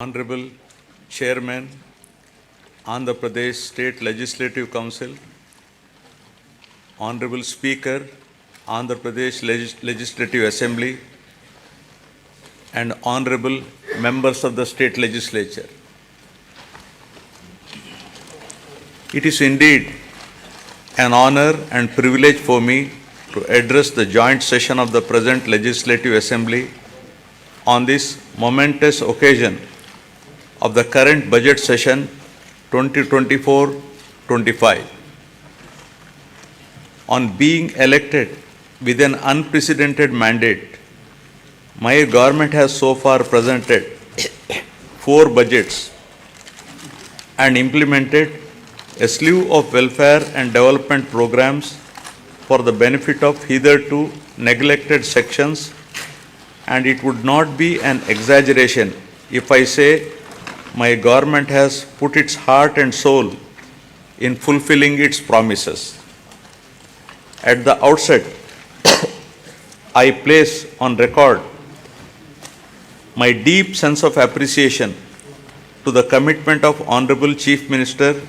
Honorable Chairman, Andhra Pradesh State Legislative Council, Honorable Speaker, Andhra Pradesh Legislative Assembly, and Honorable Members of the State Legislature. It is indeed an honor and privilege for me to address the joint session of the present Legislative Assembly on this momentous occasion of the current budget session 2024-25. On being elected with an unprecedented mandate, my government has so far presented 4 budgets and implemented a slew of welfare and development programs for the benefit of hitherto neglected sections, and it would not be an exaggeration if I say my government has put its heart and soul in fulfilling its promises. At the outset, I place on record my deep sense of appreciation to the commitment of Honorable Chief Minister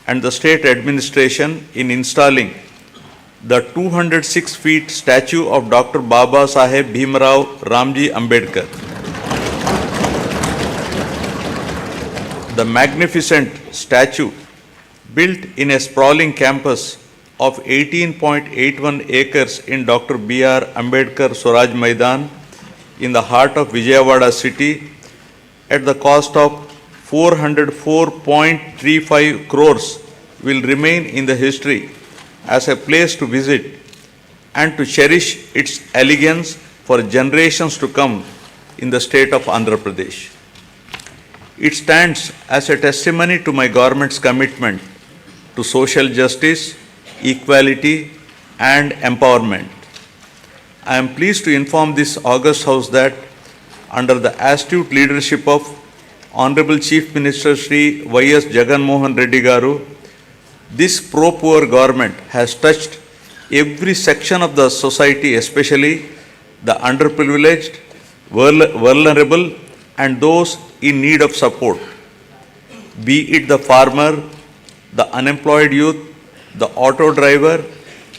and the state administration in installing the 206 feet statue of Dr. Baba Saheb Bhimrao Ramji Ambedkar. The magnificent statue, built in a sprawling campus of 18.81 acres in Dr. B.R. Ambedkar Swaraj Maidan in the heart of Vijayawada city at the cost of 404.35 crores, will remain in the history as a place to visit and to cherish its elegance for generations to come in the state of Andhra Pradesh. It stands as a testimony to my government's commitment to social justice, equality, and empowerment. I am pleased to inform this august House that under the astute leadership of Honorable Chief Minister Shri Y.S. Jagan Mohan Reddy Garu, this pro-poor government has touched every section of the society, especially the underprivileged, vulnerable, and those in need of support, be it the farmer, the unemployed youth, the auto driver,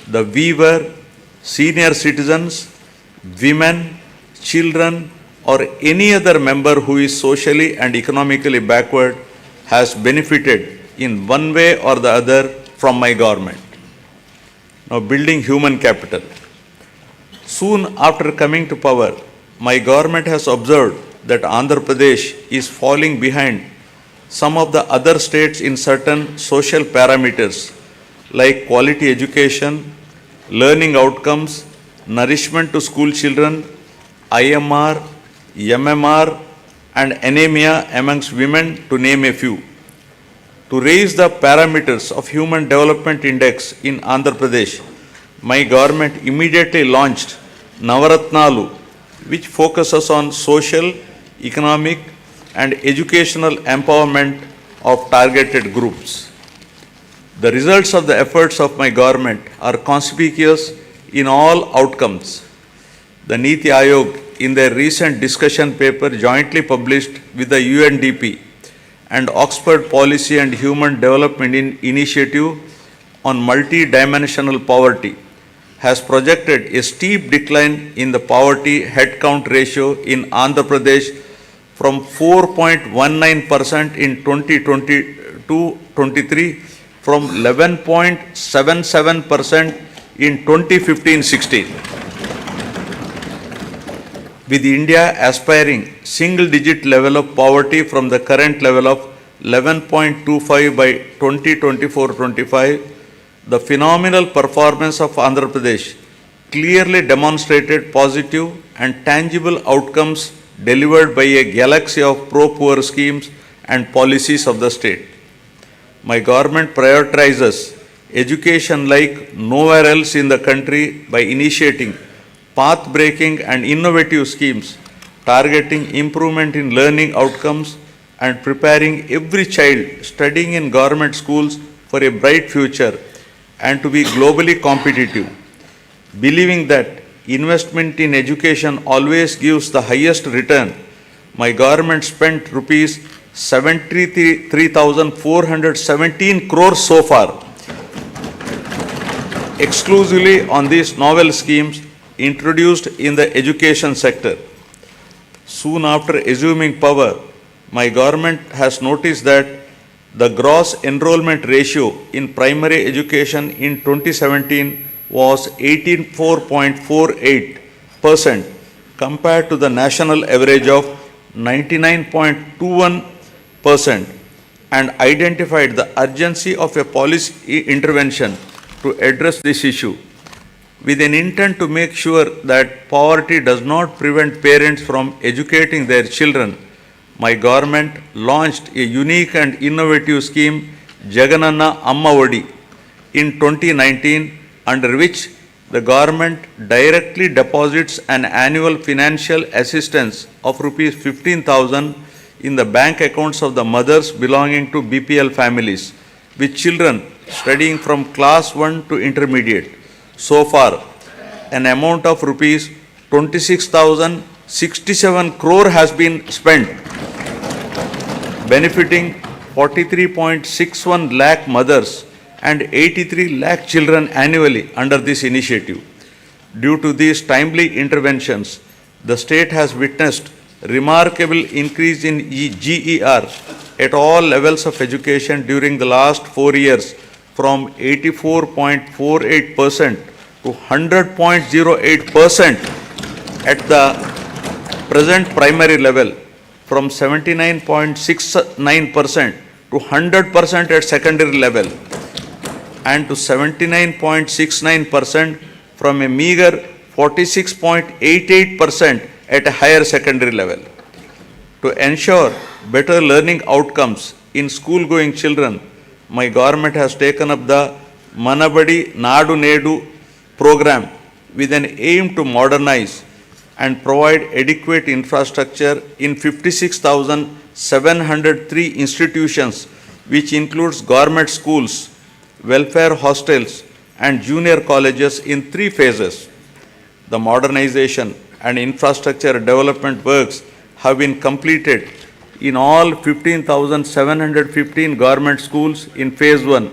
the weaver, senior citizens, women, children, or any other member who is socially and economically backward has benefited in one way or the other from my government. Now, building human capital. Soon after coming to power, my government has observed that Andhra Pradesh is falling behind some of the other states in certain social parameters like quality education, learning outcomes, nourishment to school children, IMR, MMR, and anemia amongst women, to name a few. To raise the parameters of Human Development Index in Andhra Pradesh, my government immediately launched Navaratnalu, which focuses on social, economic, and educational empowerment of targeted groups. The results of the efforts of my government are conspicuous in all outcomes. The Niti Aayog, in their recent discussion paper jointly published with the UNDP and Oxford Policy and Human Development Initiative on multi-dimensional poverty, has projected a steep decline in the poverty headcount ratio in Andhra Pradesh from 4.19% in 2022-23 from 11.77% in 2015-16. With India aspiring single-digit level of poverty from the current level of 11.25 by 2024-25, the phenomenal performance of Andhra Pradesh clearly demonstrated positive and tangible outcomes delivered by a galaxy of pro-poor schemes and policies of the state. My government prioritizes education like nowhere else in the country by initiating path-breaking and innovative schemes targeting improvement in learning outcomes and preparing every child studying in government schools for a bright future and to be globally competitive. Believing that investment in education always gives the highest return, my government spent rupees 73,417 crores so far exclusively on these novel schemes introduced in the education sector. Soon after assuming power, my government has noticed that the gross enrollment ratio in primary education in 2017 was 84.48% compared to the national average of 99.21% and identified the urgency of a policy intervention to address this issue. With an intent to make sure that poverty does not prevent parents from educating their children, my government launched a unique and innovative scheme, Jagananna Amma Odi, in 2019, under which the government directly deposits an annual financial assistance of rupees 15,000 in the bank accounts of the mothers belonging to BPL families with children studying from class 1 to intermediate. So far, an amount of rupees 26,067 crore has been spent, benefiting 43.61 lakh mothers and 83 lakh children annually under this initiative. Due to these timely interventions, the state has witnessed remarkable increase in GER at all levels of education during the last 4 years from 84.48% to 100.08% at the present primary level, from 79.69% to 100% at secondary level, and to 79.69% from a meager 46.88% at a higher secondary level. To ensure better learning outcomes in school-going children, my government has taken up the Manabadi Nadu Nedu program with an aim to modernize and provide adequate infrastructure in 56,703 institutions, which includes government schools, welfare hostels, and junior colleges in 3 phases. The modernization and infrastructure development works have been completed in all 15,715 government schools in phase 1,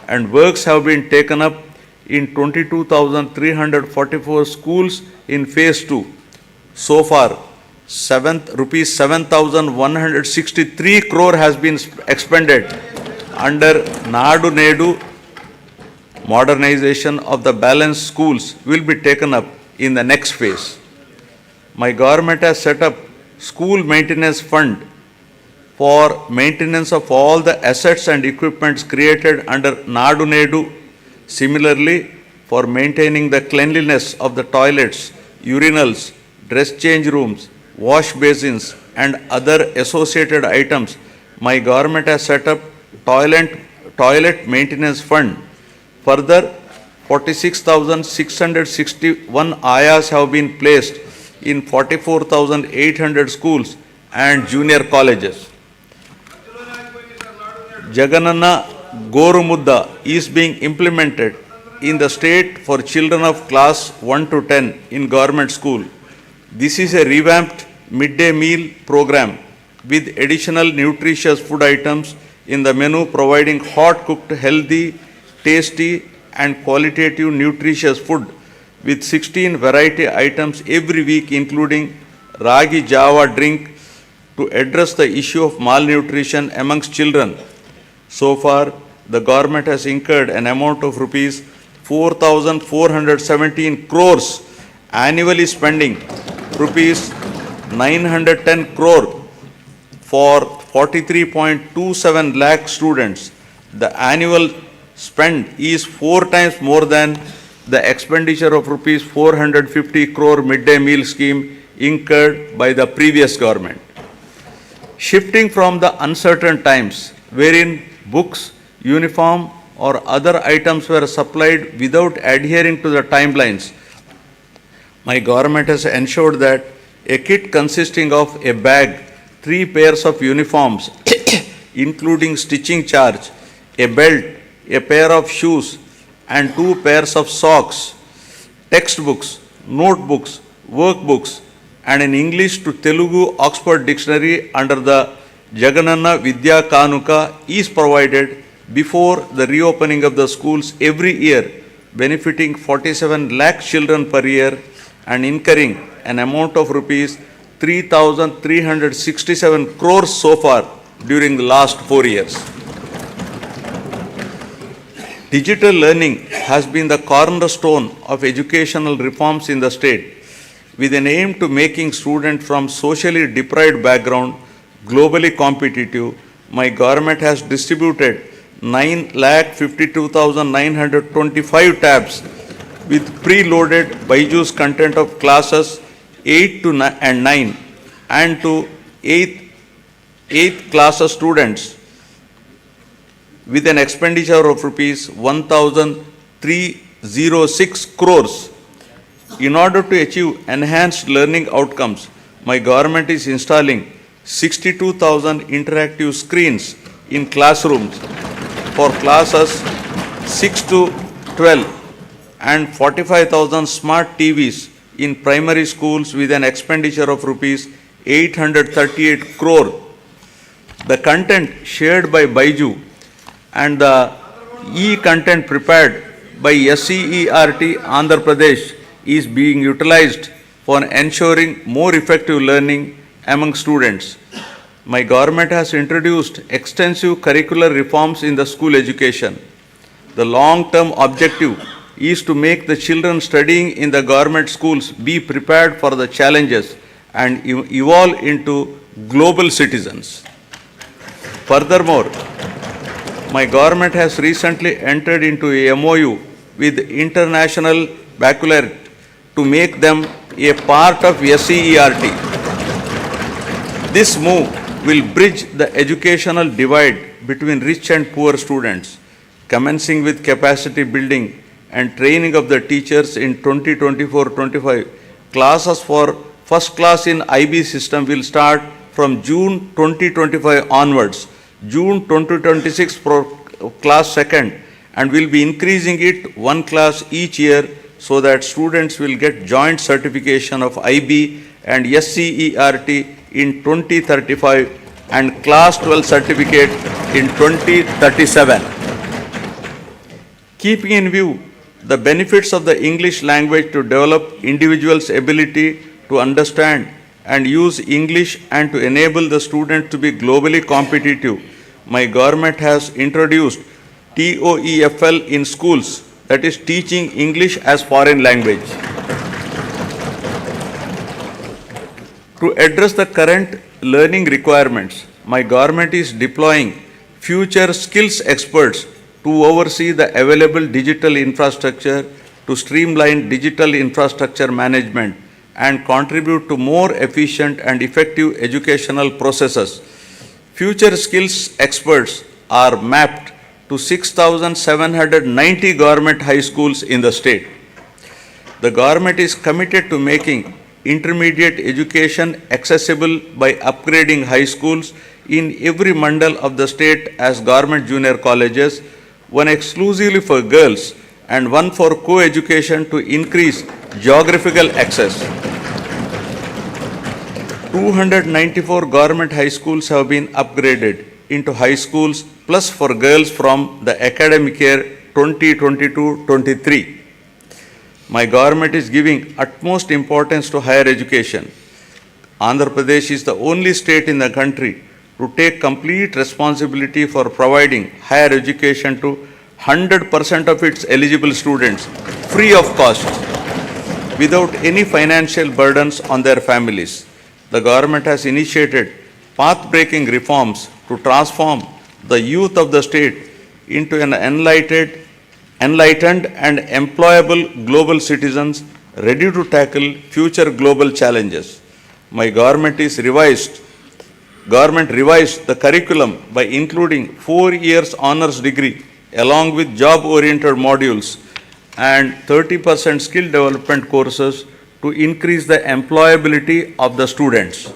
and works have been taken up in 22,344 schools in phase 2. So far, rupees 7,163 crore has been expended under Nadu Nedu. Modernization of the balanced schools will be taken up in the next phase. My government has set up school maintenance fund for maintenance of all the assets and equipments created under Nadu Nedu. Similarly, for maintaining the cleanliness of the toilets, urinals, dress change rooms, wash basins, and other associated items, my government has set up toilet maintenance fund. Further, 46,661 ayahs have been placed in 44,800 schools and junior colleges. Jagananna Gorumudda is being implemented in the state for children of class 1 to 10 in government school. This is a revamped midday meal program with additional nutritious food items in the menu, providing hot cooked, healthy, tasty and qualitative nutritious food with 16 variety items every week, including Ragi Java drink to address the issue of malnutrition amongst children. So far, the government has incurred an amount of rupees 4,417 crores, annually spending rupees 910 crore for 43.27 lakh students. The annual spend is 4 times more than the expenditure of rupees 450 crore midday meal scheme incurred by the previous government. Shifting from the uncertain times wherein books, uniform or other items were supplied without adhering to the timelines, my government has ensured that a kit consisting of a bag, 3 pairs of uniforms, including stitching charge, a belt, a pair of shoes, and 2 pairs of socks, textbooks, notebooks, workbooks, and an English to Telugu Oxford Dictionary under the Jagananna Vidya Kanuka is provided before the reopening of the schools every year, benefiting 47 lakh children per year and incurring an amount of rupees 3,367 crores so far during the last 4 years. Digital learning has been the cornerstone of educational reforms in the state, with an aim to making students from socially deprived background globally competitive. My government has distributed 9,52,925 tabs with preloaded Byju's content of classes 8 to 9 and to 8th class students with an expenditure of rupees 1,306 crores. In order to achieve enhanced learning outcomes, my government is installing 62,000 interactive screens in classrooms for classes 6 to 12 and 45,000 smart TVs in primary schools with an expenditure of rupees 838 crore. The content shared by Byju and the e-content prepared by SCERT Andhra Pradesh is being utilized for ensuring more effective learning among students. My government has introduced extensive curricular reforms in the school education. The long-term objective is to make the children studying in the government schools be prepared for the challenges and evolve into global citizens. Furthermore, my government has recently entered into a MOU with International Baccalaureate to make them a part of SCERT. This move will bridge the educational divide between rich and poor students, commencing with capacity building and training of the teachers in 2024-25. Classes for first class in IB system will start from June 2025 onwards, June 2026 for class second, and will be increasing it one class each year so that students will get joint certification of IB and SCERT in 2035 and class 12 certificate in 2037. Keeping in view the benefits of the English language to develop individuals' ability to understand and use English and to enable the student to be globally competitive, my government has introduced TOEFL in schools, that is teaching English as foreign language. To address the current learning requirements, my government is deploying future skills experts to oversee the available digital infrastructure to streamline digital infrastructure management and contribute to more efficient and effective educational processes. Future skills experts are mapped to 6,790 government high schools in the state. The government is committed to making intermediate education accessible by upgrading high schools in every mandal of the state as government junior colleges, one exclusively for girls and one for co-education to increase geographical access. 294 government high schools have been upgraded into high schools plus for girls from the academic year 2022-23. My government is giving utmost importance to higher education. Andhra Pradesh is the only state in the country to take complete responsibility for providing higher education to 100% of its eligible students free of cost without any financial burdens on their families. The government has initiated path-breaking reforms to transform the youth of the state into an enlightened and employable global citizens ready to tackle future global challenges. My government revised the curriculum by including 4 years honors degree along with job-oriented modules and 30% skill development courses to increase the employability of the students.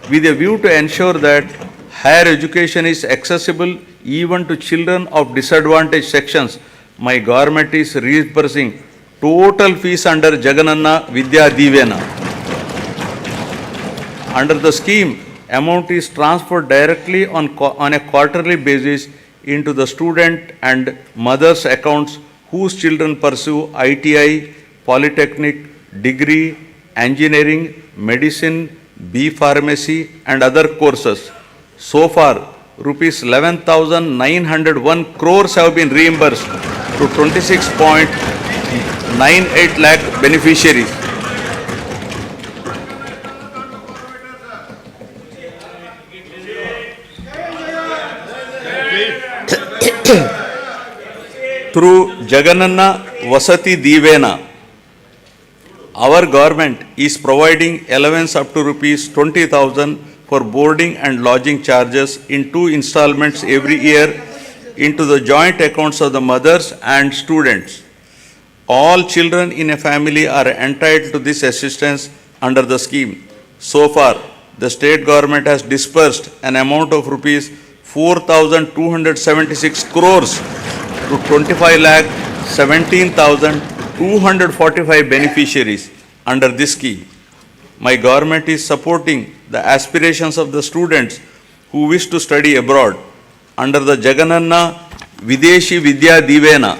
With a view to ensure that higher education is accessible even to children of disadvantaged sections, my government is reimbursing total fees under Jagananna Vidya Divena. Under the scheme, amount is transferred directly on a quarterly basis into the student and mother's accounts whose children pursue ITI, polytechnic, degree, engineering, medicine, B pharmacy and other courses. So far, rupees 11,901 crores have been reimbursed to 26.98 lakh beneficiaries. Through Jagananna Vasati Divena, our government is providing allowance up to rupees 20,000 for boarding and lodging charges in 2 installments every year into the joint accounts of the mothers and students. All children in a family are entitled to this assistance under the scheme. So far, the state government has disbursed an amount of rupees 4,276 crores to 25,17,245 beneficiaries under this scheme. My government is supporting the aspirations of the students who wish to study abroad. Under the Jagananna Videshi Vidya Divena,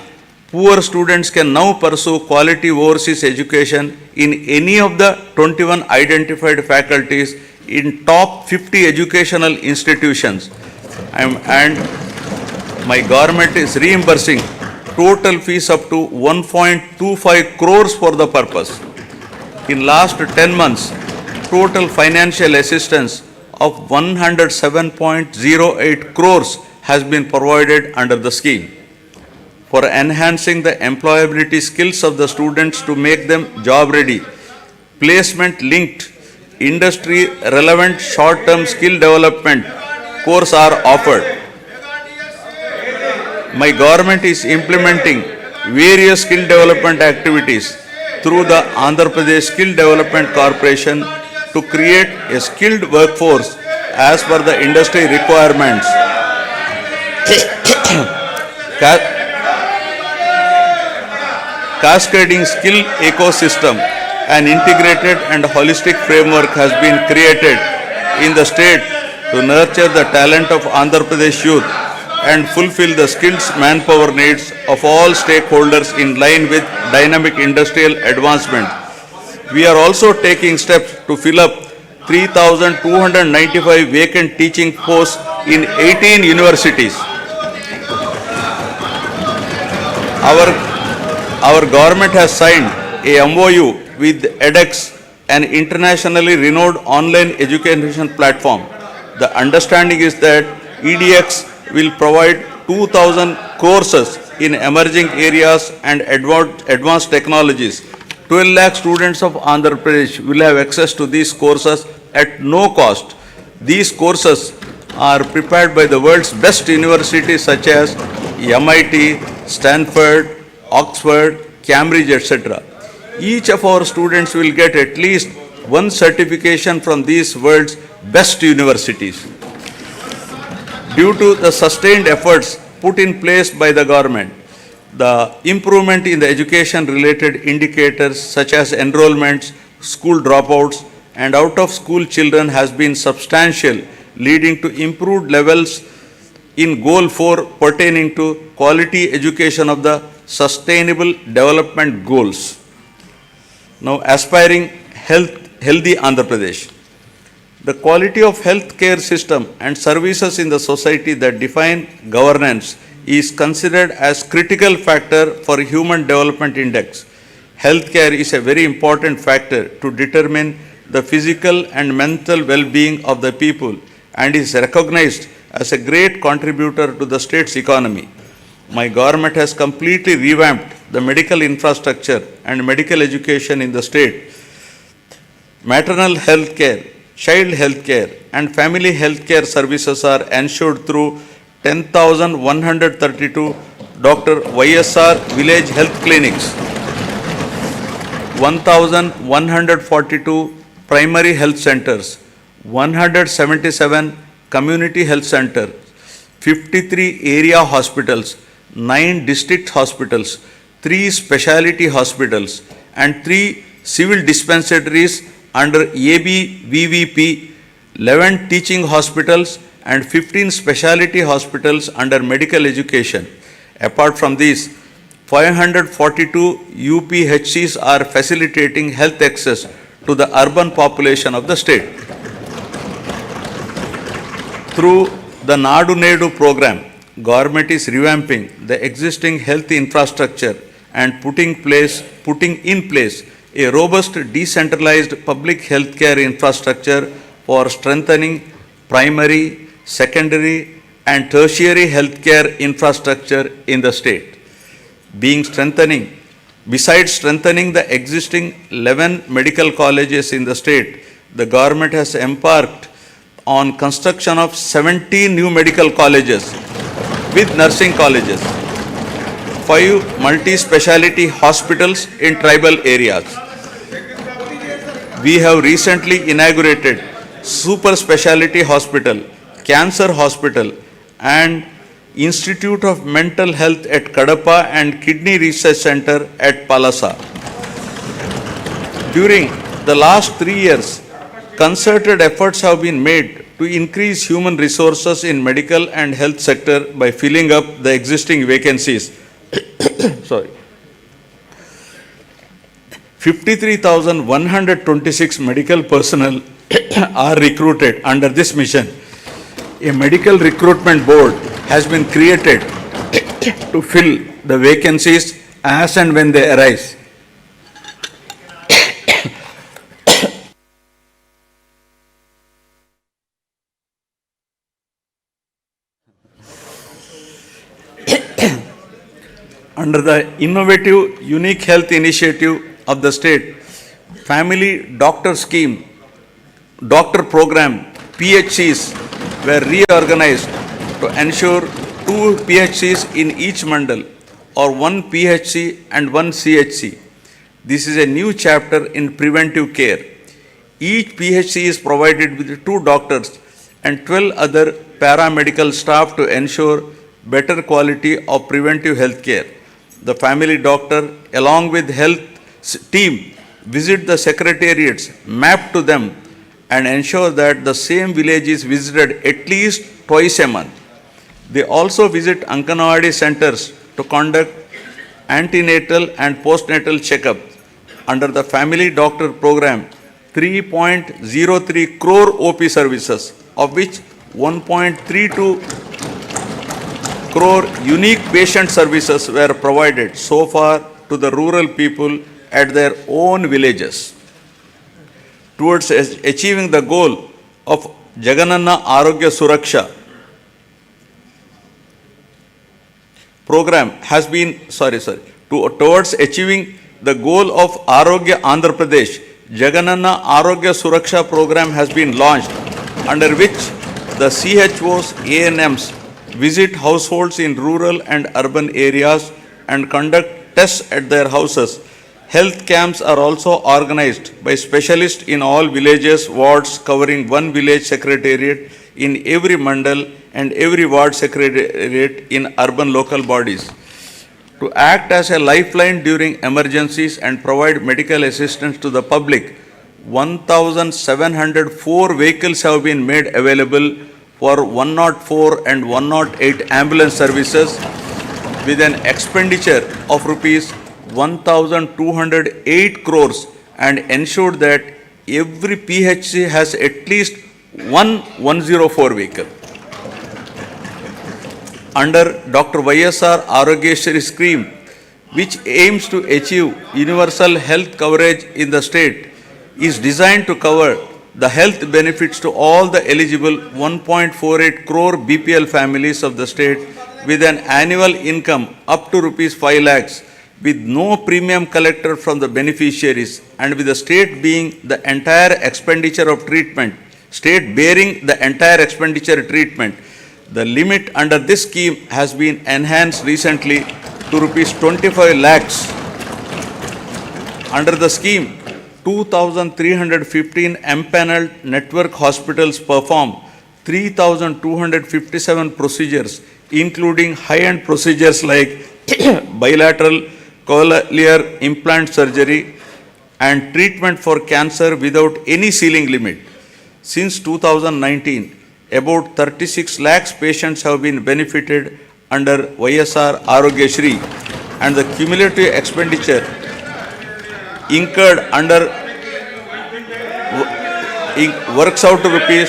poor students can now pursue quality overseas education in any of the 21 identified faculties in top 50 educational institutions. And my government is reimbursing total fees up to 1.25 crores for the purpose. In last 10 months, total financial assistance of 107.08 crores has been provided under the scheme. For enhancing the employability skills of the students to make them job ready, placement linked, industry relevant short-term skill development courses are offered. My government is implementing various skill development activities through the Andhra Pradesh Skill Development Corporation to create a skilled workforce as per the industry requirements. Cascading skill ecosystem, an integrated and holistic framework has been created in the state to nurture the talent of Andhra Pradesh youth and fulfill the skills manpower needs of all stakeholders in line with dynamic industrial advancement. We are also taking steps to fill up 3,295 vacant teaching posts in 18 universities. Our government has signed a MOU with edX, an internationally renowned online education platform. The understanding is that EDX will provide 2,000 courses in emerging areas and advanced technologies. 12 lakh students of Andhra Pradesh will have access to these courses at no cost. These courses are prepared by the world's best universities such as MIT, Stanford, Oxford, Cambridge, etc. Each of our students will get at least one certification from these world's best universities. Due to the sustained efforts put in place by the government, the improvement in the education-related indicators such as enrollments, school dropouts, and out-of-school children has been substantial, leading to improved levels in Goal 4 pertaining to quality education of the Sustainable Development Goals. Now, aspiring healthy Andhra Pradesh. The quality of healthcare system and services in the society that define governance is considered as critical factor for Human Development Index. Healthcare is a very important factor to determine the physical and mental well-being of the people and is recognized as a great contributor to the state's economy. My government has completely revamped the medical infrastructure and medical education in the state. Maternal health care, child health care and family health care services are ensured through 10,132 Dr. YSR village health clinics, 1,142 primary health centers, 177 community health centers, 53 area hospitals, 9 district hospitals, 3 specialty hospitals and 3 civil dispensaries under ABVVP, 11 teaching hospitals and 15 specialty hospitals under medical education. Apart from these, 542 UPHCs are facilitating health access to the urban population of the state. Through the Nadu Nedu program, government is revamping the existing health infrastructure and putting in place a robust decentralized public healthcare infrastructure for strengthening primary, secondary and tertiary healthcare infrastructure in the state. Besides strengthening the existing 11 medical colleges in the state, the government has embarked on construction of 17 new medical colleges with nursing colleges, 5 multi-speciality hospitals in tribal areas. We have recently inaugurated Super Speciality Hospital, Cancer Hospital and Institute of Mental Health at Kadapa and Kidney Research Center at Palasa. During the last 3 years, concerted efforts have been made to increase human resources in medical and health sector by filling up the existing vacancies. 53,126 medical personnel are recruited under this mission. A medical recruitment board has been created to fill the vacancies as and when they arise. Under the innovative unique health initiative of the state, Family Doctor Scheme, Doctor Program, PHCs were reorganized to ensure 2 PHCs in each mandal or 1 PHC and 1 CHC. This is a new chapter in preventive care. Each PHC is provided with 2 doctors and 12 other paramedical staff to ensure better quality of preventive health care. The family doctor, along with health team, visit the secretariats, map to them, and ensure that the same village is visited at least twice a month. They also visit Anganwadi centers to conduct antenatal and postnatal checkups. Under the family doctor program, 3.03 crore OP services, of which 1.32 crore unique patient services were provided so far to the rural people at their own villages. Towards achieving the goal of Jagananna Arogya Suraksha program has been, towards achieving the goal of Arogya Andhra Pradesh, Jagananna Arogya Suraksha program has been launched, under which the CHOs, ANMs visit households in rural and urban areas and conduct tests at their houses. Health camps are also organized by specialists in all villages, wards, covering 1 village secretariat in every mandal and every ward secretariat in urban local bodies. To act as a lifeline during emergencies and provide medical assistance to the public, 1,704 vehicles have been made available for 104 and 108 ambulance services with an expenditure of rupees 1,208 crores and ensured that every PHC has at least one 104 vehicle. Under Dr. YSR Arogyeshri scheme, which aims to achieve universal health coverage in the state, is designed to cover the health benefits to all the eligible 1.48 crore BPL families of the state with an annual income up to rupees 5 lakhs with no premium collected from the beneficiaries and with the state being the entire expenditure of treatment, state bearing the entire expenditure treatment. The limit under this scheme has been enhanced recently to rupees 25 lakhs. Under the scheme, 2,315 empaneled network hospitals perform 3,257 procedures, including high-end procedures like bilateral cochlear implant surgery and treatment for cancer without any ceiling limit. Since 2019, about 36 lakhs patients have been benefited under YSR Arogya Shri, and the cumulative expenditure incurred under works out to rupees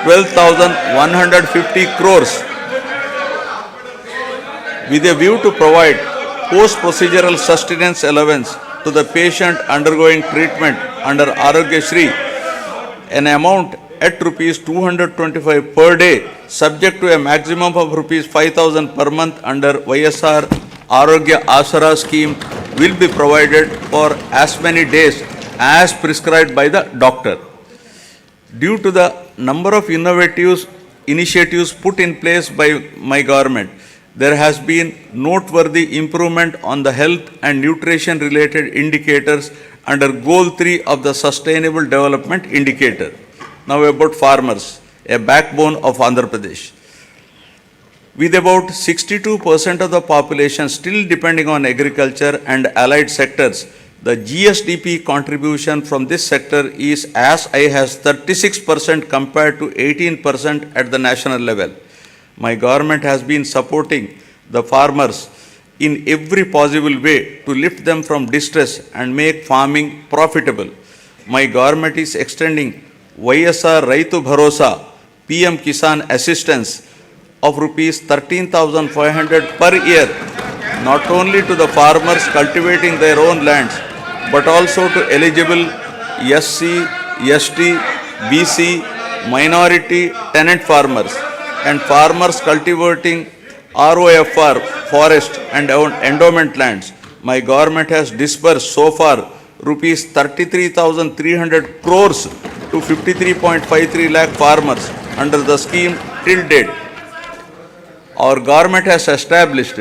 12,150 crores, with a view to provide post-procedural sustenance allowance to the patient undergoing treatment under Arogya Shri, an amount at rupees 225 per day, subject to a maximum of rupees 5,000 per month under YSR Arogya Asara scheme, will be provided for as many days as prescribed by the doctor. Due to the number of innovative initiatives put in place by my government, there has been noteworthy improvement on the health and nutrition related indicators under Goal 3 of the Sustainable Development Indicator. Now about farmers, a backbone of Andhra Pradesh. With about 62% of the population still depending on agriculture and allied sectors, the GSDP contribution from this sector is as high as 36% compared to 18% at the national level. My government has been supporting the farmers in every possible way to lift them from distress and make farming profitable. My government is extending YSR Raitu Bharosa PM Kisan assistance of rupees 13,500 per year, not only to the farmers cultivating their own lands, but also to eligible SC, ST, BC, minority tenant farmers and farmers cultivating ROFR, forest and endowment lands. My government has disbursed so far rupees 33,300 crores to 53.53 lakh farmers under the scheme till date. Our government has established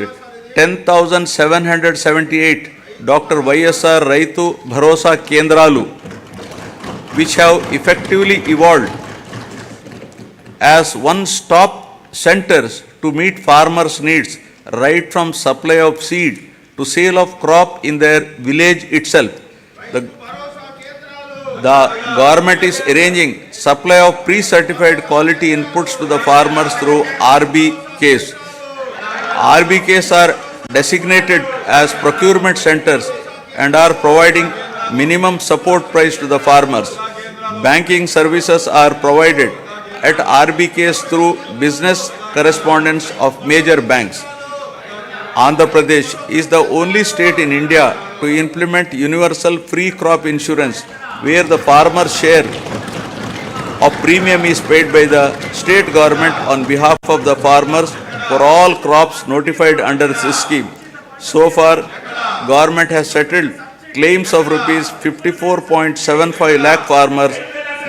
10,778 Dr. YSR Raitu Bharosa Kendralu, which have effectively evolved as one-stop centers to meet farmers' needs, right from supply of seed to sale of crop in their village itself. The government is arranging supply of pre-certified quality inputs to the farmers through RBKs. RBKs are designated as procurement centers and are providing minimum support price to the farmers. Banking services are provided at RBKs through business correspondents of major banks. Andhra Pradesh is the only state in India to implement universal free crop insurance, where the farmer's share of premium is paid by the state government on behalf of the farmers for all crops notified under this scheme. So far, government has settled claims of rupees 54.75 lakh farmers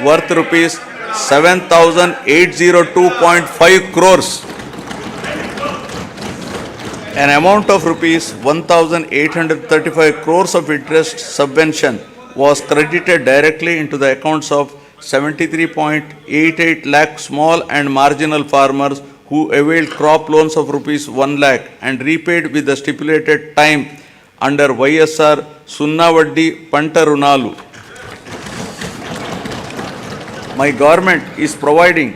worth rupees 7,802.5 crores. An amount of rupees 1,835 crores of interest subvention was credited directly into the accounts of 73.88 lakh small and marginal farmers who availed crop loans of rupees 1 lakh and repaid with the stipulated time under YSR Sunnavaddi Panta Runalu. My government is providing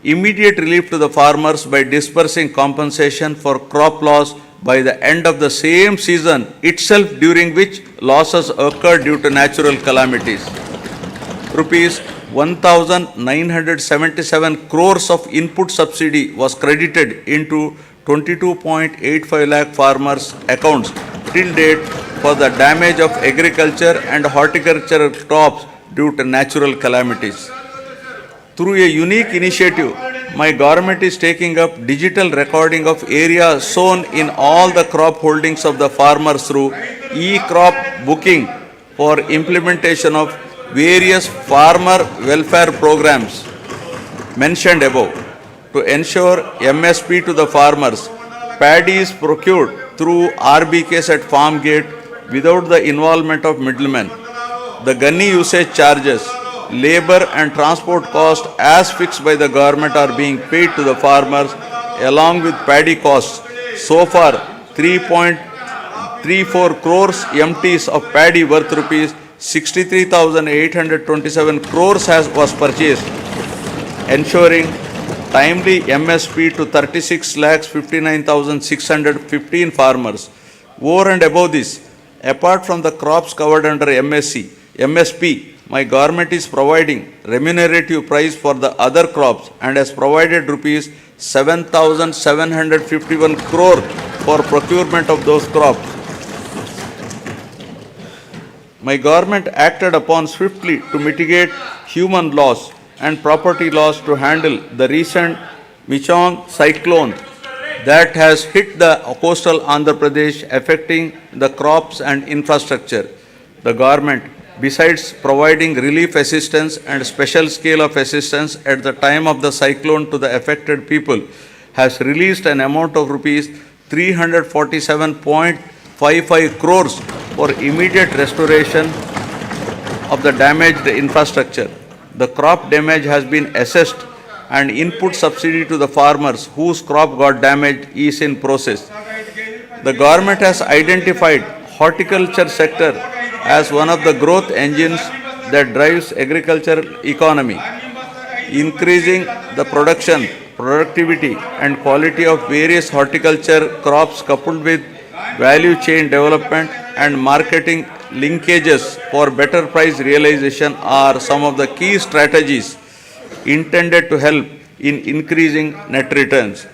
immediate relief to the farmers by disbursing compensation for crop loss by the end of the same season itself, during which losses occurred due to natural calamities. Rupees 1,977 crores of input subsidy was credited into 22.85 lakh farmers' accounts till date for the damage of agriculture and horticultural crops due to natural calamities. Through a unique initiative, my government is taking up digital recording of area sown in all the crop holdings of the farmers through e-crop booking for implementation of various farmer welfare programs mentioned above. To ensure MSP to the farmers, paddy is procured through RBKs at farm gate without the involvement of middlemen. The gunny usage charges, labor and transport cost as fixed by the government are being paid to the farmers along with paddy costs. So far, 3.34 crores MTs of paddy worth rupees 63,827 crores was purchased, ensuring timely MSP to 36,59,615 farmers. Over and above this, apart from the crops covered under MSP, my government is providing remunerative price for the other crops and has provided rupees 7,751 crore for procurement of those crops. My government acted upon swiftly to mitigate human loss and property loss to handle the recent Michong cyclone that has hit the coastal Andhra Pradesh, affecting the crops and infrastructure. The government, besides providing relief assistance and special scale of assistance at the time of the cyclone to the affected people, has released an amount of rupees 347.55 crores for immediate restoration of the damaged infrastructure. The crop damage has been assessed and input subsidy to the farmers whose crop got damaged is in process. The government has identified horticulture sector as one of the growth engines that drives agricultural economy, increasing the production, productivity and quality of various horticulture crops coupled with value chain development and marketing linkages for better price realization are some of the key strategies intended to help in increasing net returns.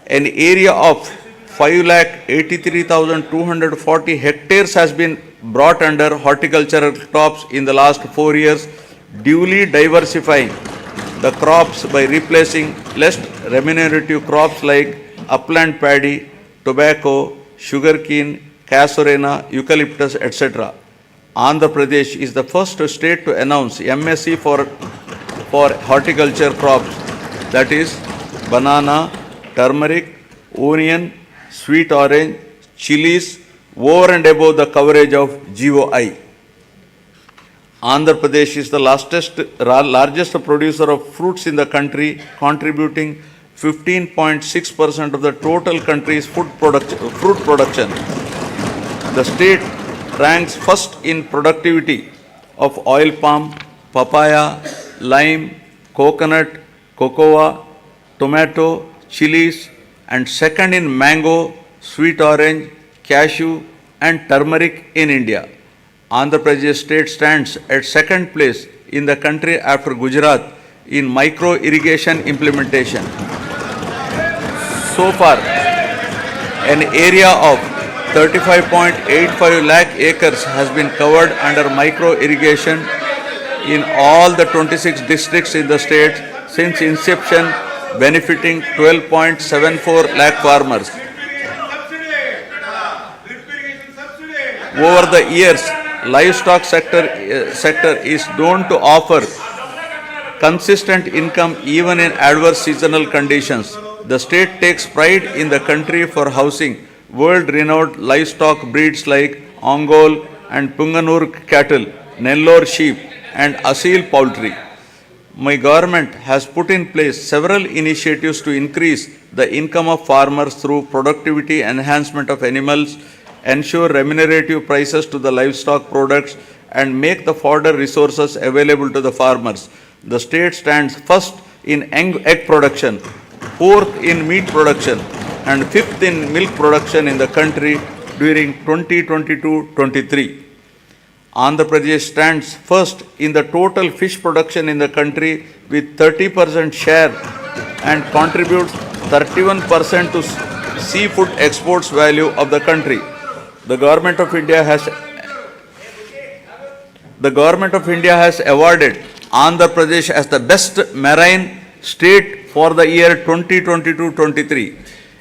An area of 5,83,240 hectares has been brought under horticultural crops in the last 4 years, duly diversifying the crops by replacing less remunerative crops like upland paddy, tobacco, sugarcane, casorena, eucalyptus, etc. Andhra Pradesh is the first state to announce MSc for horticulture crops, that is banana, turmeric, onion, sweet orange, chilies, over and above the coverage of GOI. Andhra Pradesh is the largest producer of fruits in the country, contributing 15.6% of the total country's fruit production. The state ranks first in productivity of oil palm, papaya, lime, coconut, cocoa, tomato, chilies, and second in mango, sweet orange, cashew, and turmeric in India. Andhra Pradesh state stands at second place in the country after Gujarat in micro irrigation implementation. So far, an area of 35.85 lakh acres has been covered under micro irrigation in all the 26 districts in the state since inception, benefiting 12.74 lakh farmers. Over the years, livestock sector is known to offer consistent income even in adverse seasonal conditions. The state takes pride in the country for housing world-renowned livestock breeds like Ongole and Punganur cattle, Nellore sheep, and Asil poultry. My government has put in place several initiatives to increase the income of farmers through productivity enhancement of animals, ensure remunerative prices to the livestock products, and make the fodder resources available to the farmers. The state stands first in egg production, fourth in meat production, and fifth in milk production in the country during 2022-23. Andhra Pradesh stands first in the total fish production in the country with 30% share and contributes 31% to seafood exports value of the country. The Government of India has awarded Andhra Pradesh as the best marine state for the year 2022-23.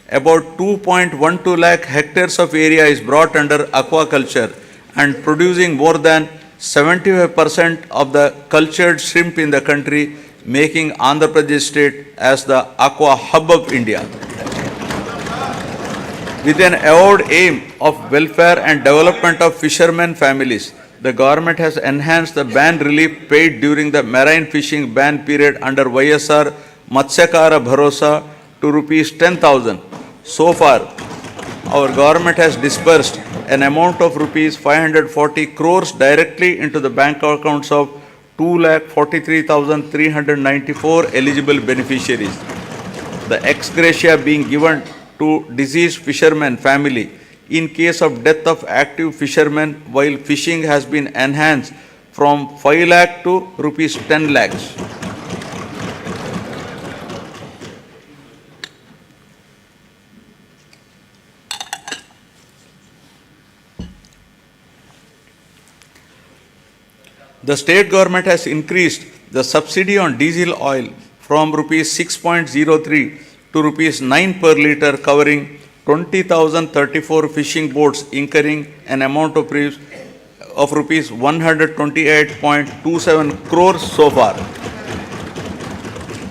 About 2.12 lakh hectares of area is brought under aquaculture and producing more than 75% of the cultured shrimp in the country, making Andhra Pradesh state as the aqua hub of India. With an avowed aim of welfare and development of fishermen families, the government has enhanced the ban relief paid during the marine fishing ban period under YSR Matsyakara Bharosa to rupees 10,000. So far, our government has disbursed an amount of rupees 540 crores directly into the bank accounts of 2,43,394 eligible beneficiaries. The ex gratia being given to deceased fisherman family in case of death of active fishermen while fishing has been enhanced from 5 lakh to rupees 10 lakhs. The state government has increased the subsidy on diesel oil from rupees 6.03 to rupees 9 per litre, covering 20,034 fishing boats incurring an amount of rupees 128.27 crores so far.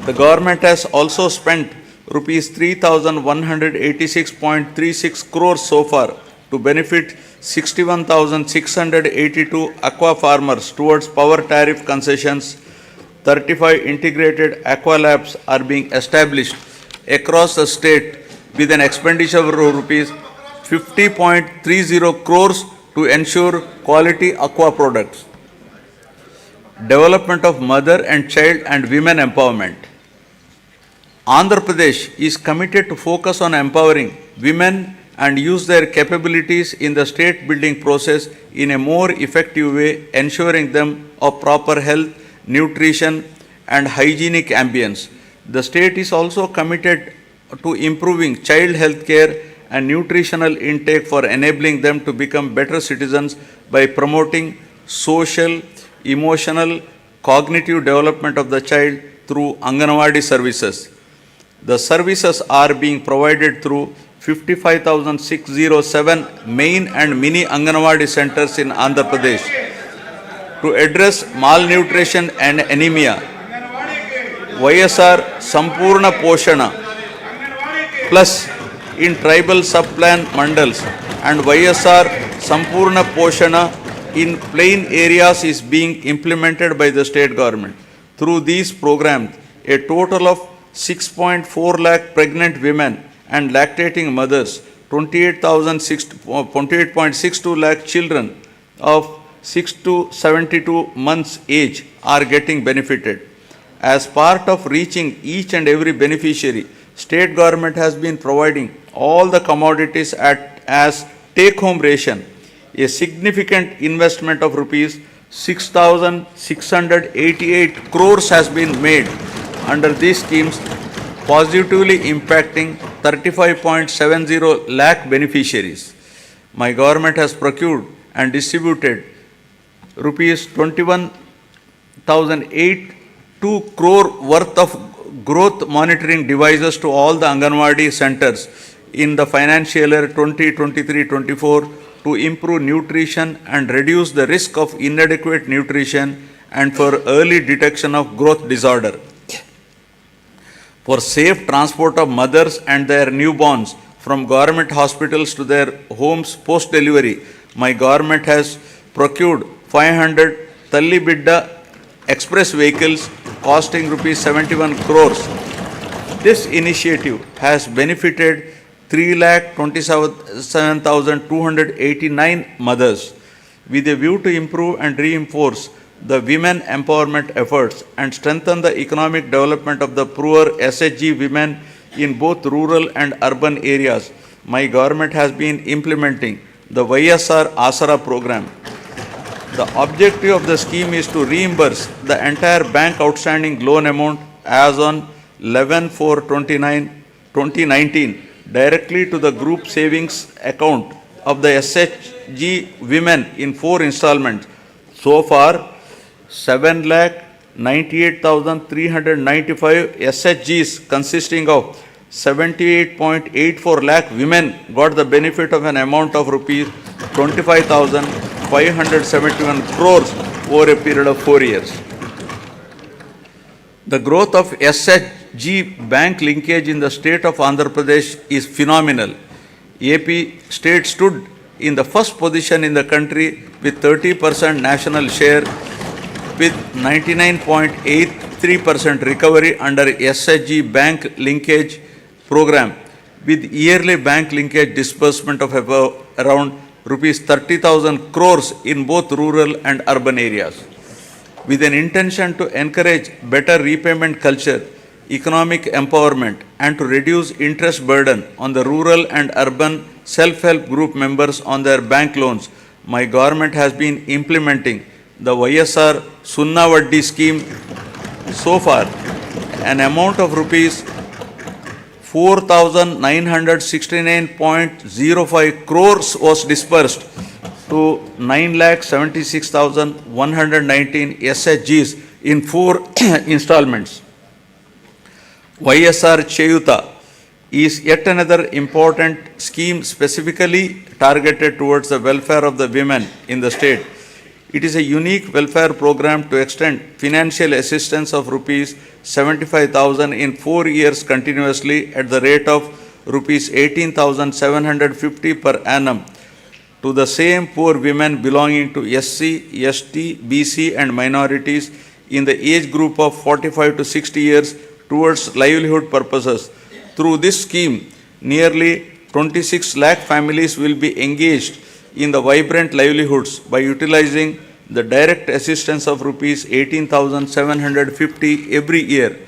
The government has also spent rupees 3,186.36 crores so far to benefit 61,682 aqua farmers towards power tariff concessions. 35 integrated aqua labs are being established across the state with an expenditure of rupees 50.30 crores to ensure quality aqua products. Development of mother and child and women empowerment. Andhra Pradesh is committed to focus on empowering women and use their capabilities in the state building process in a more effective way, ensuring them of proper health, nutrition and hygienic ambience. The state is also committed to improving child health care and nutritional intake for enabling them to become better citizens by promoting social, emotional, cognitive development of the child through Anganwadi services. The services are being provided through 55,607 main and mini Anganwadi centers in Andhra Pradesh. To address malnutrition and anemia, YSR Sampurna Poshana Plus in tribal sub-plan mandals and YSR Sampurna Poshana in plain areas is being implemented by the state government. Through these programs, a total of 6.4 lakh pregnant women and lactating mothers, 28.62 lakh children of 6 to 72 months age are getting benefited. As part of reaching each and every beneficiary, state government has been providing all the commodities as take-home ration. A significant investment of rupees 6,688 crores has been made under these schemes, positively impacting 35.70 lakh beneficiaries. My government has procured and distributed rupees 21,082 crore worth of growth monitoring devices to all the Anganwadi centers in the financial year 2023-24 to improve nutrition and reduce the risk of inadequate nutrition and for early detection of growth disorder. For safe transport of mothers and their newborns from government hospitals to their homes post-delivery, my government has procured 500 Talli Bidda express vehicles costing rupees 71 crores. This initiative has benefited 3,27,289 mothers with a view to improve and reinforce the women empowerment efforts and strengthen the economic development of the poor SHG women in both rural and urban areas. My government has been implementing the YSR Asara program. The objective of the scheme is to reimburse the entire bank outstanding loan amount as on 11/4/2019 directly to the group savings account of the SHG women in 4 installments. So far, 7,98,395 SHGs consisting of 78.84 lakh women got the benefit of an amount of rupees 25,571 crores over a period of 4 years. The growth of SHG bank linkage in the state of Andhra Pradesh is phenomenal. AP state stood in the first position in the country with 30% national share with 99.83% recovery under SHG bank linkage program with yearly bank linkage disbursement of about around rupees 30,000 crores in both rural and urban areas. With an intention to encourage better repayment culture, economic empowerment, and to reduce interest burden on the rural and urban self-help group members on their bank loans, my government has been implementing the YSR Sunna Vaddi scheme. So far, an amount of rupees 4,969.05 crores was disbursed to 9,76,119 SHGs in 4 installments. YSR Cheyuta is yet another important scheme specifically targeted towards the welfare of the women in the state. It is a unique welfare program to extend financial assistance of rupees 75,000 in 4 years continuously at the rate of rupees 18,750 per annum to the same poor women belonging to SC, ST, BC and minorities in the age group of 45 to 60 years towards livelihood purposes. Through this scheme, nearly 26 lakh families will be engaged in the vibrant livelihoods by utilizing the direct assistance of rupees 18,750 every year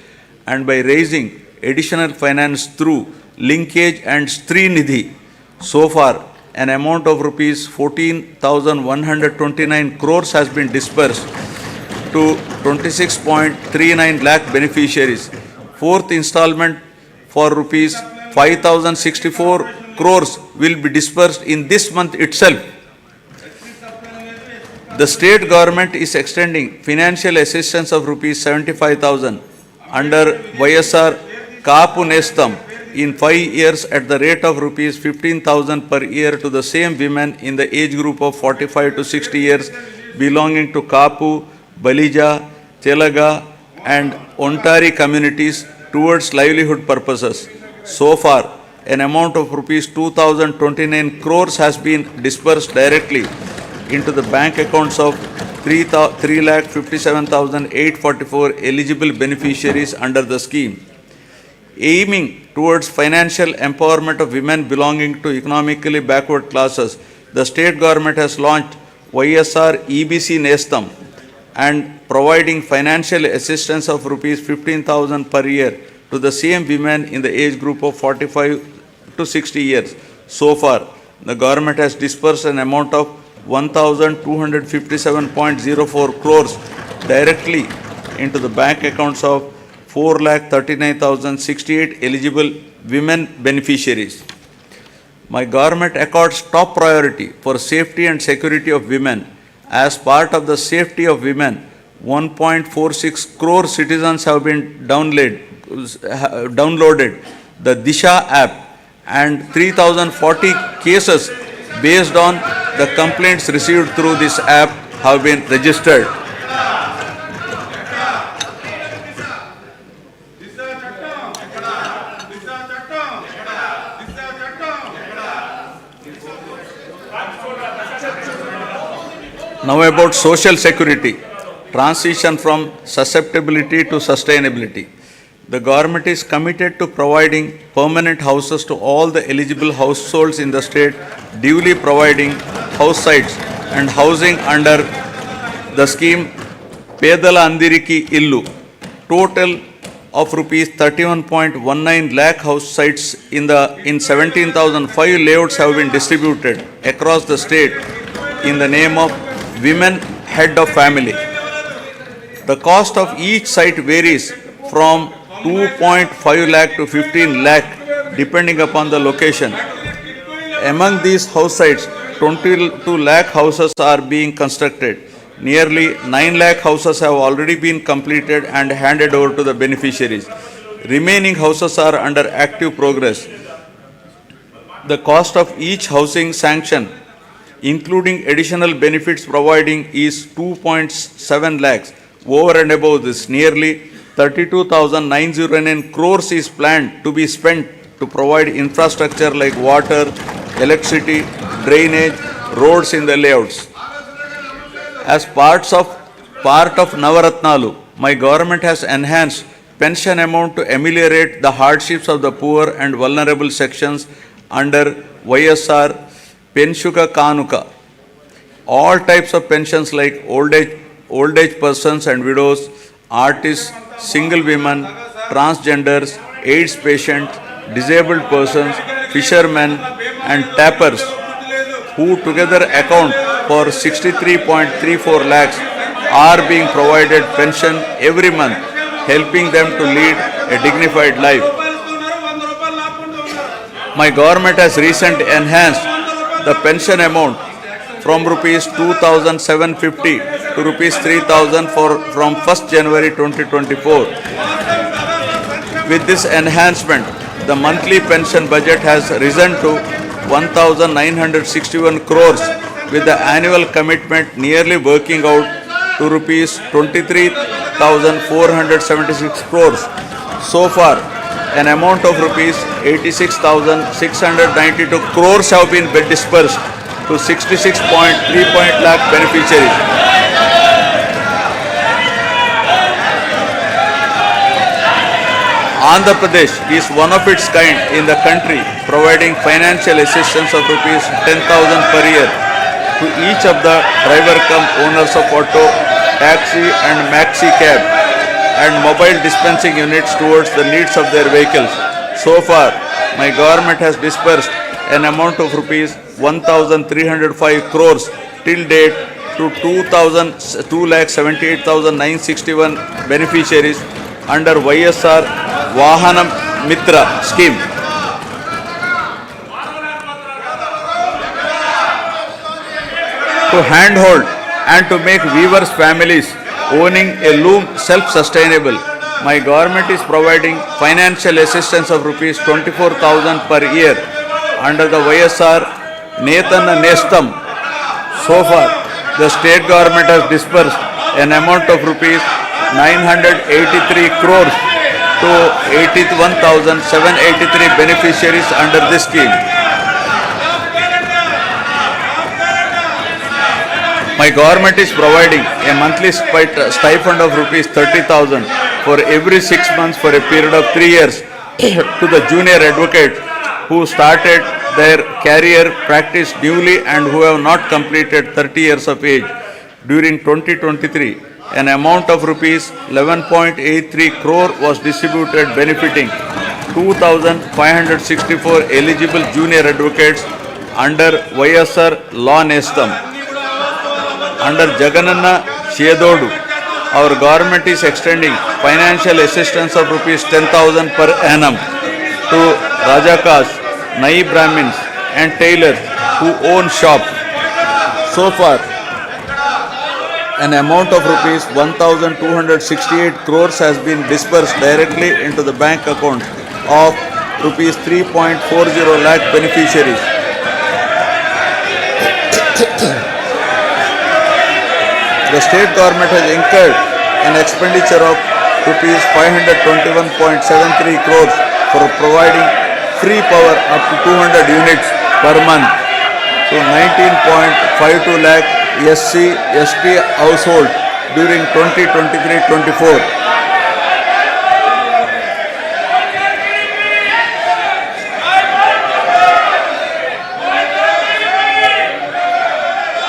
and by raising additional finance through linkage and Stri Nidhi. So far, an amount of rupees 14,129 crores has been disbursed to 26.39 lakh beneficiaries. Fourth installment for rupees 5,064 crores will be disbursed in this month itself. The state government is extending financial assistance of rupees 75,000 under YSR Kaapu Nestam in 5 years at the rate of rupees 15,000 per year to the same women in the age group of 45 to 60 years belonging to Kaapu, Balija, Telaga and Ontari communities towards livelihood purposes. So far, an amount of rupees 2,029 crores has been disbursed directly into the bank accounts of 3,57,844 eligible beneficiaries under the scheme. Aiming towards financial empowerment of women belonging to economically backward classes, the state government has launched YSR EBC Nestam and providing financial assistance of rupees 15,000 per year to the same women in the age group of 45 to 60 years. So far, the government has disbursed an amount of 1,257.04 crores directly into the bank accounts of 4,39,068 eligible women beneficiaries. My government accords top priority for safety and security of women. As part of the safety of women, 1.46 crore citizens have been downloaded the Disha app and 3,040 cases based on the complaints received through this app have been registered. Now about social security, transition from susceptibility to sustainability. The government is committed to providing permanent houses to all the eligible households in the state, duly providing house sites and housing under the scheme Pedala Andiriki Illu. Total of rupees 31.19 lakh house sites in 17,005 layouts have been distributed across the state in the name of Women Head of Family. The cost of each site varies from 2.5 lakh to 15 lakh depending upon the location. Among these house sites, 22 lakh houses are being constructed. Nearly 9 lakh houses have already been completed and handed over to the beneficiaries. Remaining houses are under active progress. The cost of each housing sanction, including additional benefits providing, is 2.7 lakhs. Over and above this, nearly 32,909 crores is planned to be spent to provide infrastructure like water, electricity, drainage, roads in the layouts. As part of Navaratnalu, my government has enhanced pension amount to ameliorate the hardships of the poor and vulnerable sections under YSR Penshuka Kanuka. All types of pensions like old age persons and widows, artists, single women, transgenders, AIDS patients, disabled persons, fishermen and tappers who together account for 63.34 lakhs are being provided pension every month, helping them to lead a dignified life. My government has recently enhanced the pension amount from rupees 2,750 to rupees 3,000 from 1st January 2024. With this enhancement, the monthly pension budget has risen to 1,961 crores, with the annual commitment nearly working out to rupees 23,476 crores. So far, an amount of rupees 86,692 crores have been dispersed to 66.3 lakh beneficiaries. Andhra Pradesh is one of its kind in the country, providing financial assistance of rupees 10,000 per year to each of the driver cum owners of auto, taxi and maxi cab and mobile dispensing units towards the needs of their vehicles. So far, my government has disbursed an amount of rupees 1,305 crores till date to 2,78,961 beneficiaries under YSR Vahanam Mitra scheme. To handhold and to make weavers' families owning a loom self-sustainable, my government is providing financial assistance of rupees 24,000 per year under the YSR Netana Nestam. So far, the state government has disbursed an amount of rupees 983 crores to 81,783 beneficiaries under this scheme. My government is providing a monthly stipend of rupees 30,000 for every 6 months for a period of 3 years to the junior advocates who started their career practice newly and who have not completed 30 years of age. During 2023, an amount of rupees 11.83 crore was distributed benefiting 2,564 eligible junior advocates under YSR Law Nestam. Under Jagananna Chedodu, our government is extending financial assistance of rupees 10,000 per annum to Rajakas, Nai Brahmins and tailors who own shops. So far, an amount of rupees 1,268 crores has been disbursed directly into the bank account of rupees 3.40 lakh beneficiaries. The state government has incurred an expenditure of rupees 521.73 crores for providing free power up to 200 units per month to 19.52 lakh SC/ST household during 2023-24.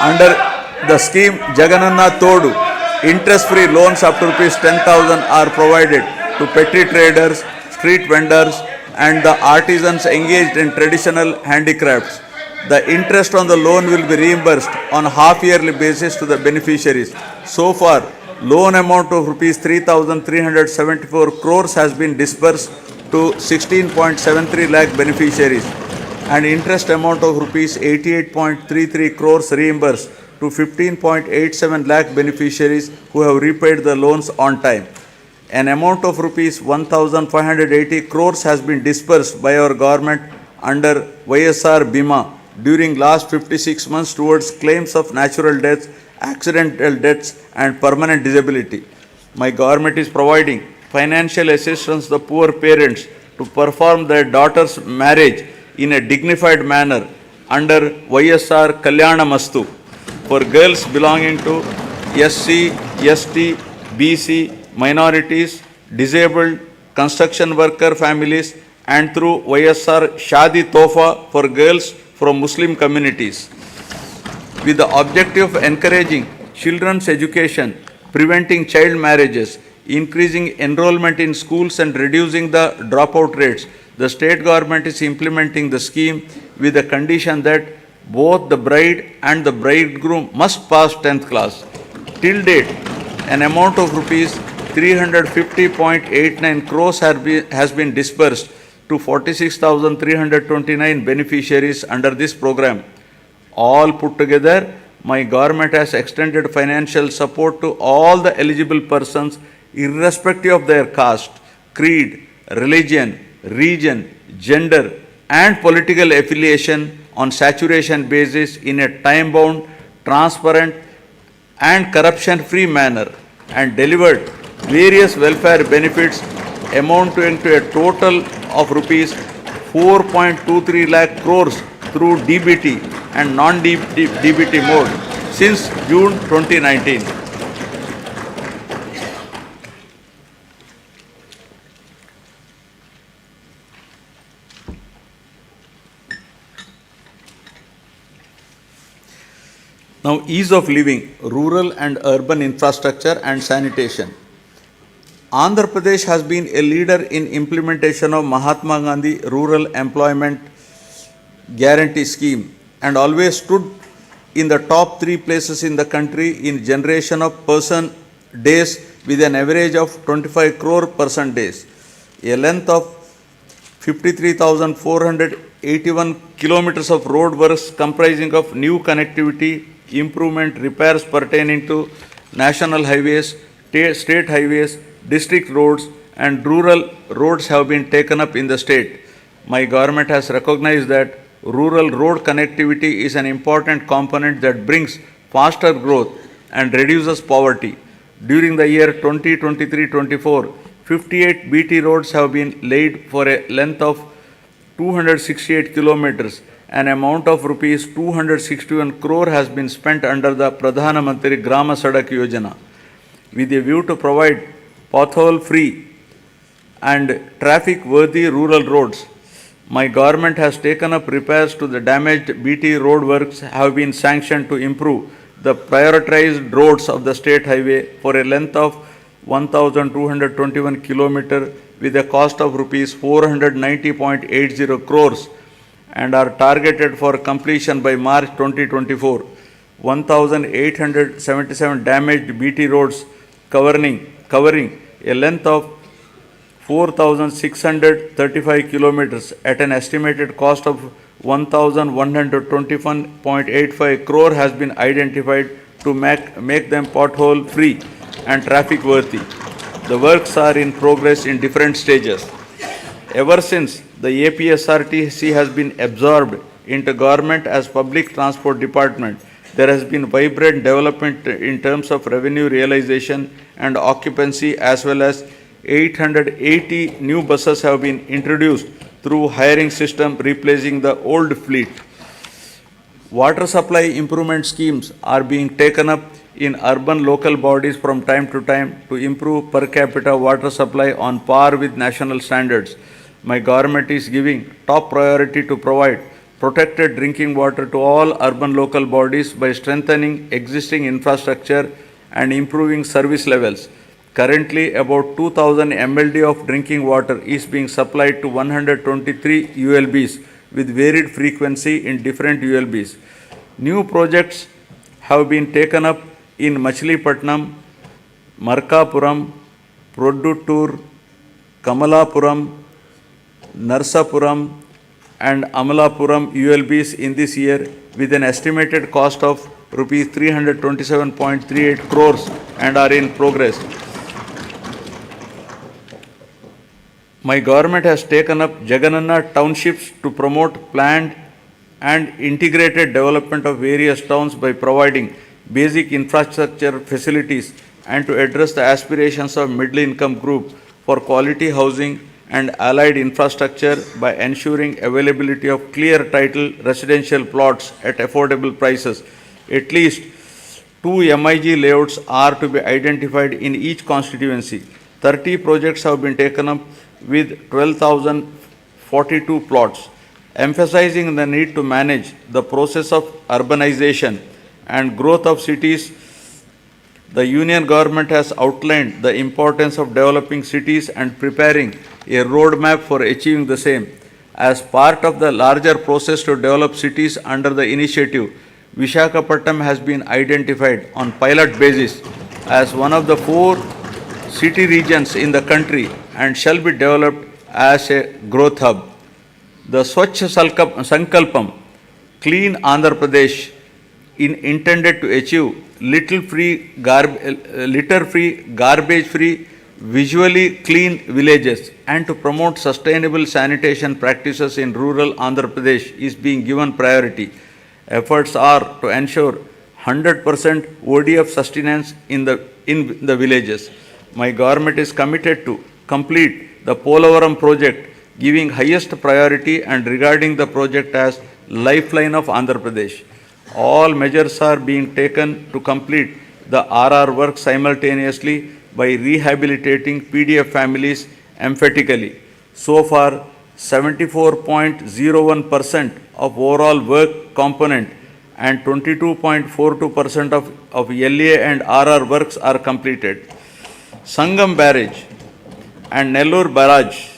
Under the scheme Jagananna Todu, interest-free loans up to rupees 10,000 are provided to petty traders, street vendors and the artisans engaged in traditional handicrafts. The interest on the loan will be reimbursed on half-yearly basis to the beneficiaries. So far, loan amount of rupees 3,374 crores has been disbursed to 16.73 lakh beneficiaries and interest amount of rupees 88.33 crores reimbursed to 15.87 lakh beneficiaries who have repaid the loans on time. An amount of rupees 1,580 crores has been disbursed by our government under YSR Bima during last 56 months towards claims of natural deaths, accidental deaths and permanent disability. My government is providing financial assistance to the poor parents to perform their daughter's marriage in a dignified manner under YSR Kalyana Mastu for girls belonging to SC, ST, BC, minorities, disabled, construction worker families and through YSR Shadi Tofa for girls from Muslim communities with the objective of encouraging children's education, preventing child marriages, increasing enrollment in schools and reducing the dropout rates. The state government is implementing the scheme with the condition that both the bride and the bridegroom must pass 10th class. Till date, an amount of rupees 350.89 crores has been disbursed to 46,329 beneficiaries under this program. All put together, my government has extended financial support to all the eligible persons irrespective of their caste, creed, religion, region, gender and political affiliation on saturation basis in a time-bound, transparent and corruption-free manner, and delivered various welfare benefits amounting to a total of rupees 4.23 lakh crores through DBT and non-DBT mode since June 2019. Now, ease of living, rural and urban infrastructure and sanitation. Andhra Pradesh has been a leader in implementation of Mahatma Gandhi Rural Employment Guarantee Scheme and always stood in the top 3 places in the country in generation of person days with an average of 25 crore person days. A length of 53,481 kilometers of road works comprising of new connectivity, improvement, repairs pertaining to national highways, state highways, district roads and rural roads have been taken up in the state. My government has recognized that rural road connectivity is an important component that brings faster growth and reduces poverty. During the year 2023-24, 58 BT roads have been laid for a length of 268 kilometers. An amount of rupees 261 crore has been spent under the Pradhana Mantri Grama Sadak Yojana with a view to provide pothole-free and traffic-worthy rural roads. My government has taken up repairs to the damaged BT road works have been sanctioned to improve the prioritized roads of the state highway for a length of 1,221 km with a cost of rupees 490.80 crores and are targeted for completion by March 2024. 1,877 damaged BT roads covering a length of 4,635 kilometers at an estimated cost of 1,121.85 crore has been identified to make them pothole free and traffic worthy. The works are in progress in different stages. Ever since the APSRTC has been absorbed into government as public transport department, there has been vibrant development in terms of revenue realization and occupancy, as well as 880 new buses have been introduced through hiring system replacing the old fleet. Water supply improvement schemes are being taken up in urban local bodies from time to time to improve per capita water supply on par with national standards. My government is giving top priority to provide protected drinking water to all urban local bodies by strengthening existing infrastructure and improving service levels. Currently, about 2,000 MLD of drinking water is being supplied to 123 ULBs with varied frequency in different ULBs. New projects have been taken up in Machilipatnam, Markapuram, Produttur, Kamalapuram, Narsapuram and Amalapuram ULBs in this year with an estimated cost of rupees 327.38 crores and are in progress. My government has taken up Jagannath townships to promote planned and integrated development of various towns by providing basic infrastructure facilities and to address the aspirations of middle income group for quality housing and allied infrastructure by ensuring availability of clear title residential plots at affordable prices. At least 2 MIG layouts are to be identified in each constituency. 30 projects have been taken up with 12,042 plots. emphasizing the need to manage the process of urbanization and growth of cities. The Union government has outlined the importance of developing cities and preparing a roadmap for achieving the same. As part of the larger process to develop cities under the initiative, Vishakhapatnam has been identified on pilot basis as one of the 4 city regions in the country and shall be developed as a growth hub. The Swachh Sankalpam, Clean Andhra Pradesh, intended to achieve litter-free, garbage-free, visually clean villages and to promote sustainable sanitation practices in rural Andhra Pradesh is being given priority. Efforts are to ensure 100% ODF sustenance in the villages. My government is committed to complete the Polavaram project, giving highest priority and regarding the project as lifeline of Andhra Pradesh. All measures are being taken to complete the RR work simultaneously by rehabilitating PDF families emphatically. So far, 74.01% of overall work component and 22.42% of LA and RR works are completed. Sangam Barrage and Nellore Barrage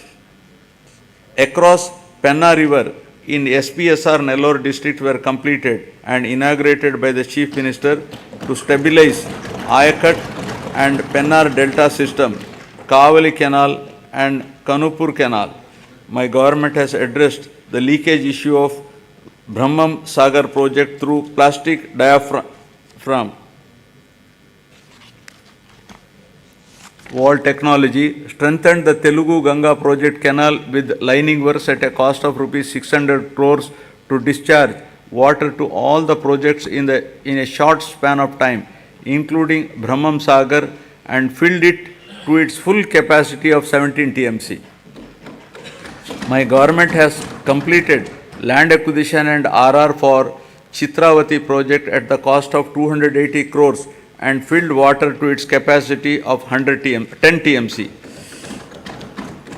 across Penna River in SPSR Nellore district were completed and inaugurated by the Chief Minister to stabilize Ayakat and Pennar Delta system, Kavali Canal and Kanupur Canal. My government has addressed the leakage issue of Brahmam Sagar project through plastic diaphragm wall technology, strengthened the Telugu Ganga project canal with lining works at a cost of rupees 600 crores to discharge water to all the projects in a short span of time, including Brahmam Sagar, and filled it to its full capacity of 17 TMC. My government has completed land acquisition and RR for Chitravati project at the cost of 280 crores and filled water to its capacity of 10 TMC.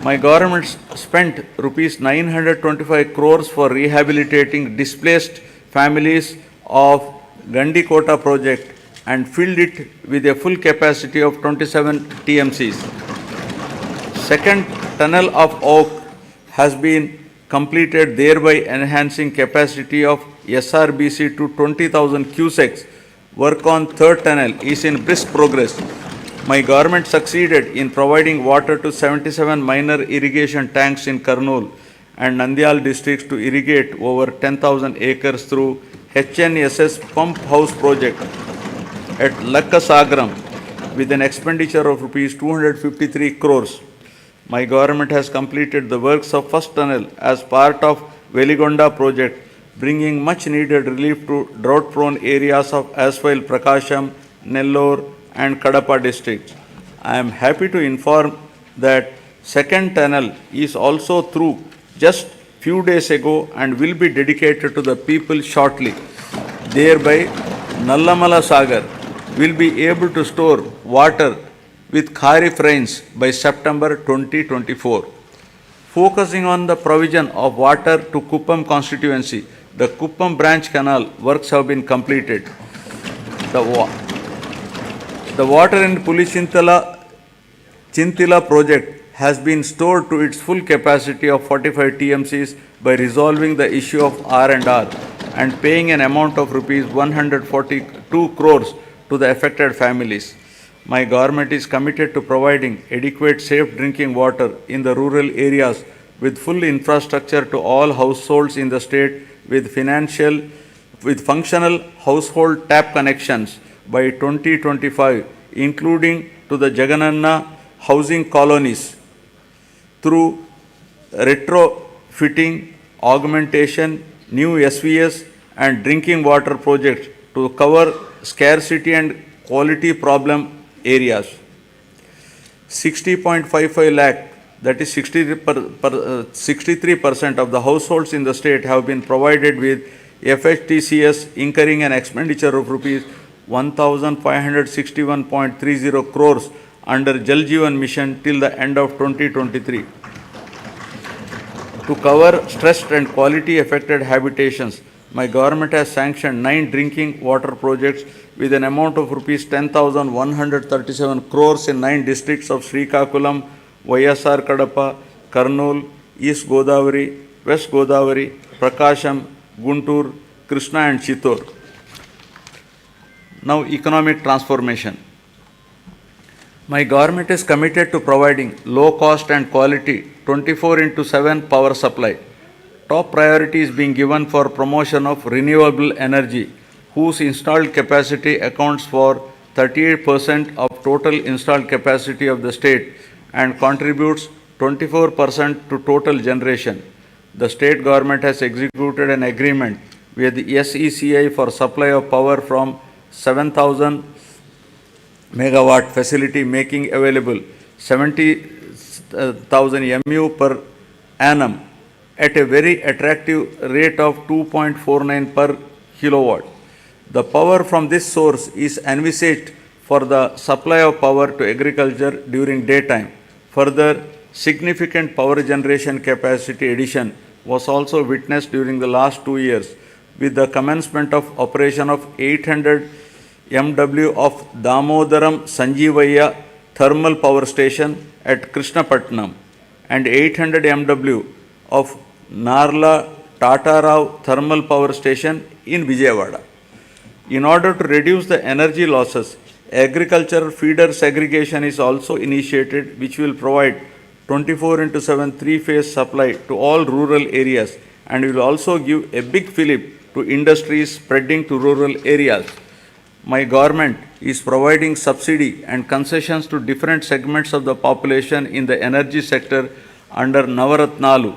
My government spent rupees 925 crores for rehabilitating displaced families of Gandikota project and filled it with a full capacity of 27 TMCs. Second tunnel of Oak has been completed, thereby enhancing capacity of SRBC to 20,000 cusecs. Work on third tunnel is in brisk progress. My government succeeded in providing water to 77 minor irrigation tanks in Kurnool and Nandyal districts to irrigate over 10,000 acres through HNSS pump house project at Lakkasagram with an expenditure of rupees 253 crores. My government has completed the works of first tunnel as part of Veligonda project, bringing much needed relief to drought-prone areas of Aswal, Prakasham, Nellore and Kadapa districts. I am happy to inform that second tunnel is also through just few days ago and will be dedicated to the people shortly. Thereby, Nallamala Sagar will be able to store water with Kharif rains by September 2024. Focusing on the provision of water to Kuppam constituency, the Kuppam branch canal works have been completed. The water in Chintila project has been stored to its full capacity of 45 TMCs by resolving the issue of R&R and paying an amount of rupees 142 crores to the affected families. My government is committed to providing adequate safe drinking water in the rural areas with full infrastructure to all households in the state with functional household tap connections by 2025, including to the Jagananna housing colonies through retrofitting, augmentation, new SVS and drinking water projects to cover scarcity and quality problem areas. 60.55 lakh, that is 63% of the households in the state have been provided with FHTCS, incurring an expenditure of rupees 1,561.30 crores under Jal Jeevan Mission till the end of 2023. To cover stressed and quality affected habitations, my government has sanctioned 9 drinking water projects with an amount of rupees 10,137 crores in 9 districts of Srikakulam, YSR Kadapa, Kurnool, East Godavari, West Godavari, Prakasham, Guntur, Krishna and Chittor. Now, economic transformation. My government is committed to providing low cost and quality 24/7 power supply. Top priority is being given for promotion of renewable energy, whose installed capacity accounts for 38% of total installed capacity of the state and contributes 24% to total generation. The state government has executed an agreement with the SECI for supply of power from 7,000 megawatt facility, making available 70,000 MU per annum at a very attractive rate of 2.49 per kilowatt. The power from this source is envisaged for the supply of power to agriculture during daytime. Further, significant power generation capacity addition was also witnessed during the last 2 years with the commencement of operation of 800 MW of Damodaram Sanjeevaya thermal power station at Krishnapatnam and 800 MW of Narla Tatarao thermal power station in Vijayawada. In order to reduce the energy losses, agricultural feeder segregation is also initiated, which will provide 24/7 three-phase supply to all rural areas and will also give a big fillip to industries spreading to rural areas. My government is providing subsidy and concessions to different segments of the population in the energy sector under Navaratnalu.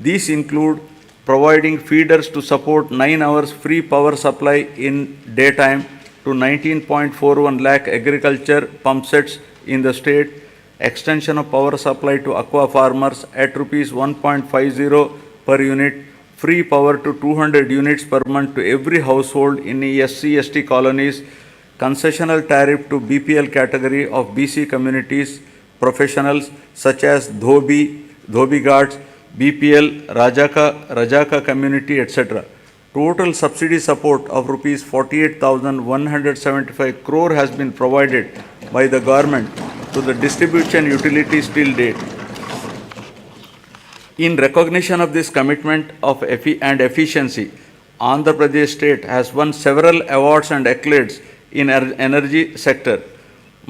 These include providing feeders to support 9 hours free power supply in daytime to 19.41 lakh agriculture pump sets in the state, extension of power supply to aqua farmers at rupees 1.50 per unit, free power to 200 units per month to every household in SC/ST colonies, concessional tariff to BPL category of BC communities, professionals such as Dhobi guards, BPL, Rajaka community, etc. Total subsidy support of rupees 48,175 crore has been provided by the government to the distribution utilities till date. In recognition of this commitment and efficiency, Andhra Pradesh state has won several awards and accolades in energy sector.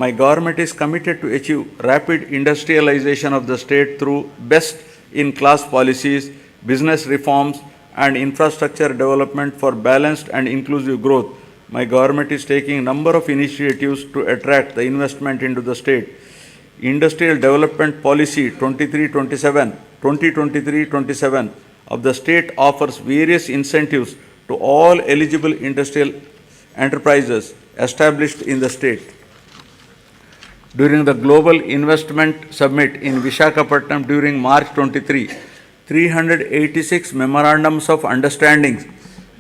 My government is committed to achieve rapid industrialization of the state through best-in-class policies, business reforms, and infrastructure development for balanced and inclusive growth. My government is taking a number of initiatives to attract the investment into the state. Industrial Development Policy 2023-27 of the state offers various incentives to all eligible industrial enterprises established in the state. During the Global Investment Summit in Visakhapatnam during March 23, 386 memorandums of understanding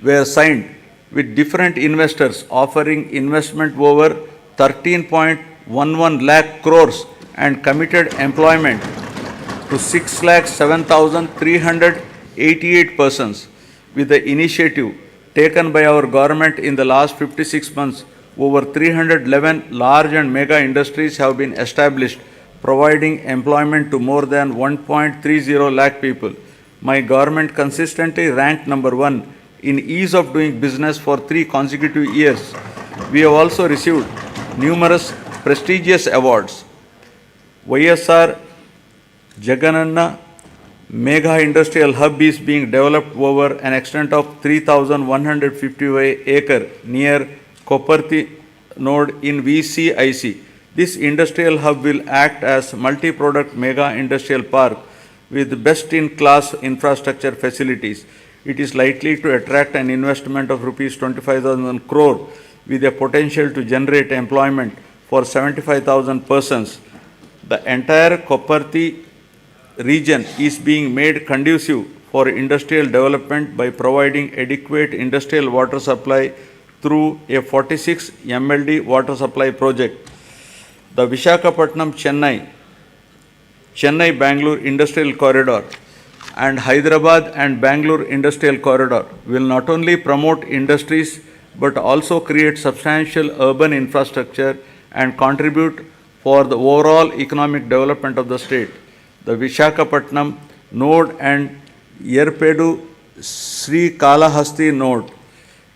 were signed with different investors offering investment over 13.11 lakh crores and committed employment to 6,07,388 persons. With the initiative taken by our government in the last 56 months, over 311 large and mega industries have been established, providing employment to more than 1.30 lakh people. My government consistently ranked number 1 in ease of doing business for 3 consecutive years. We have also received numerous prestigious awards. YSR Jagananna Mega Industrial Hub is being developed over an extent of 3,155 acre near Koparthi node in VCIC. This industrial hub will act as multi-product mega industrial park with best-in-class infrastructure facilities. It is likely to attract an investment of rupees 25,000 crore with a potential to generate employment for 75,000 persons. The entire Koparthi region is being made conducive for industrial development by providing adequate industrial water supply through a 46 MLD water supply project. The Visakhapatnam Chennai Bangalore Industrial Corridor and Hyderabad and Bangalore Industrial Corridor will not only promote industries but also create substantial urban infrastructure and contribute for the overall economic development of the state. The Vishakhapatnam node and Yerpedu Sri Kalahasti node,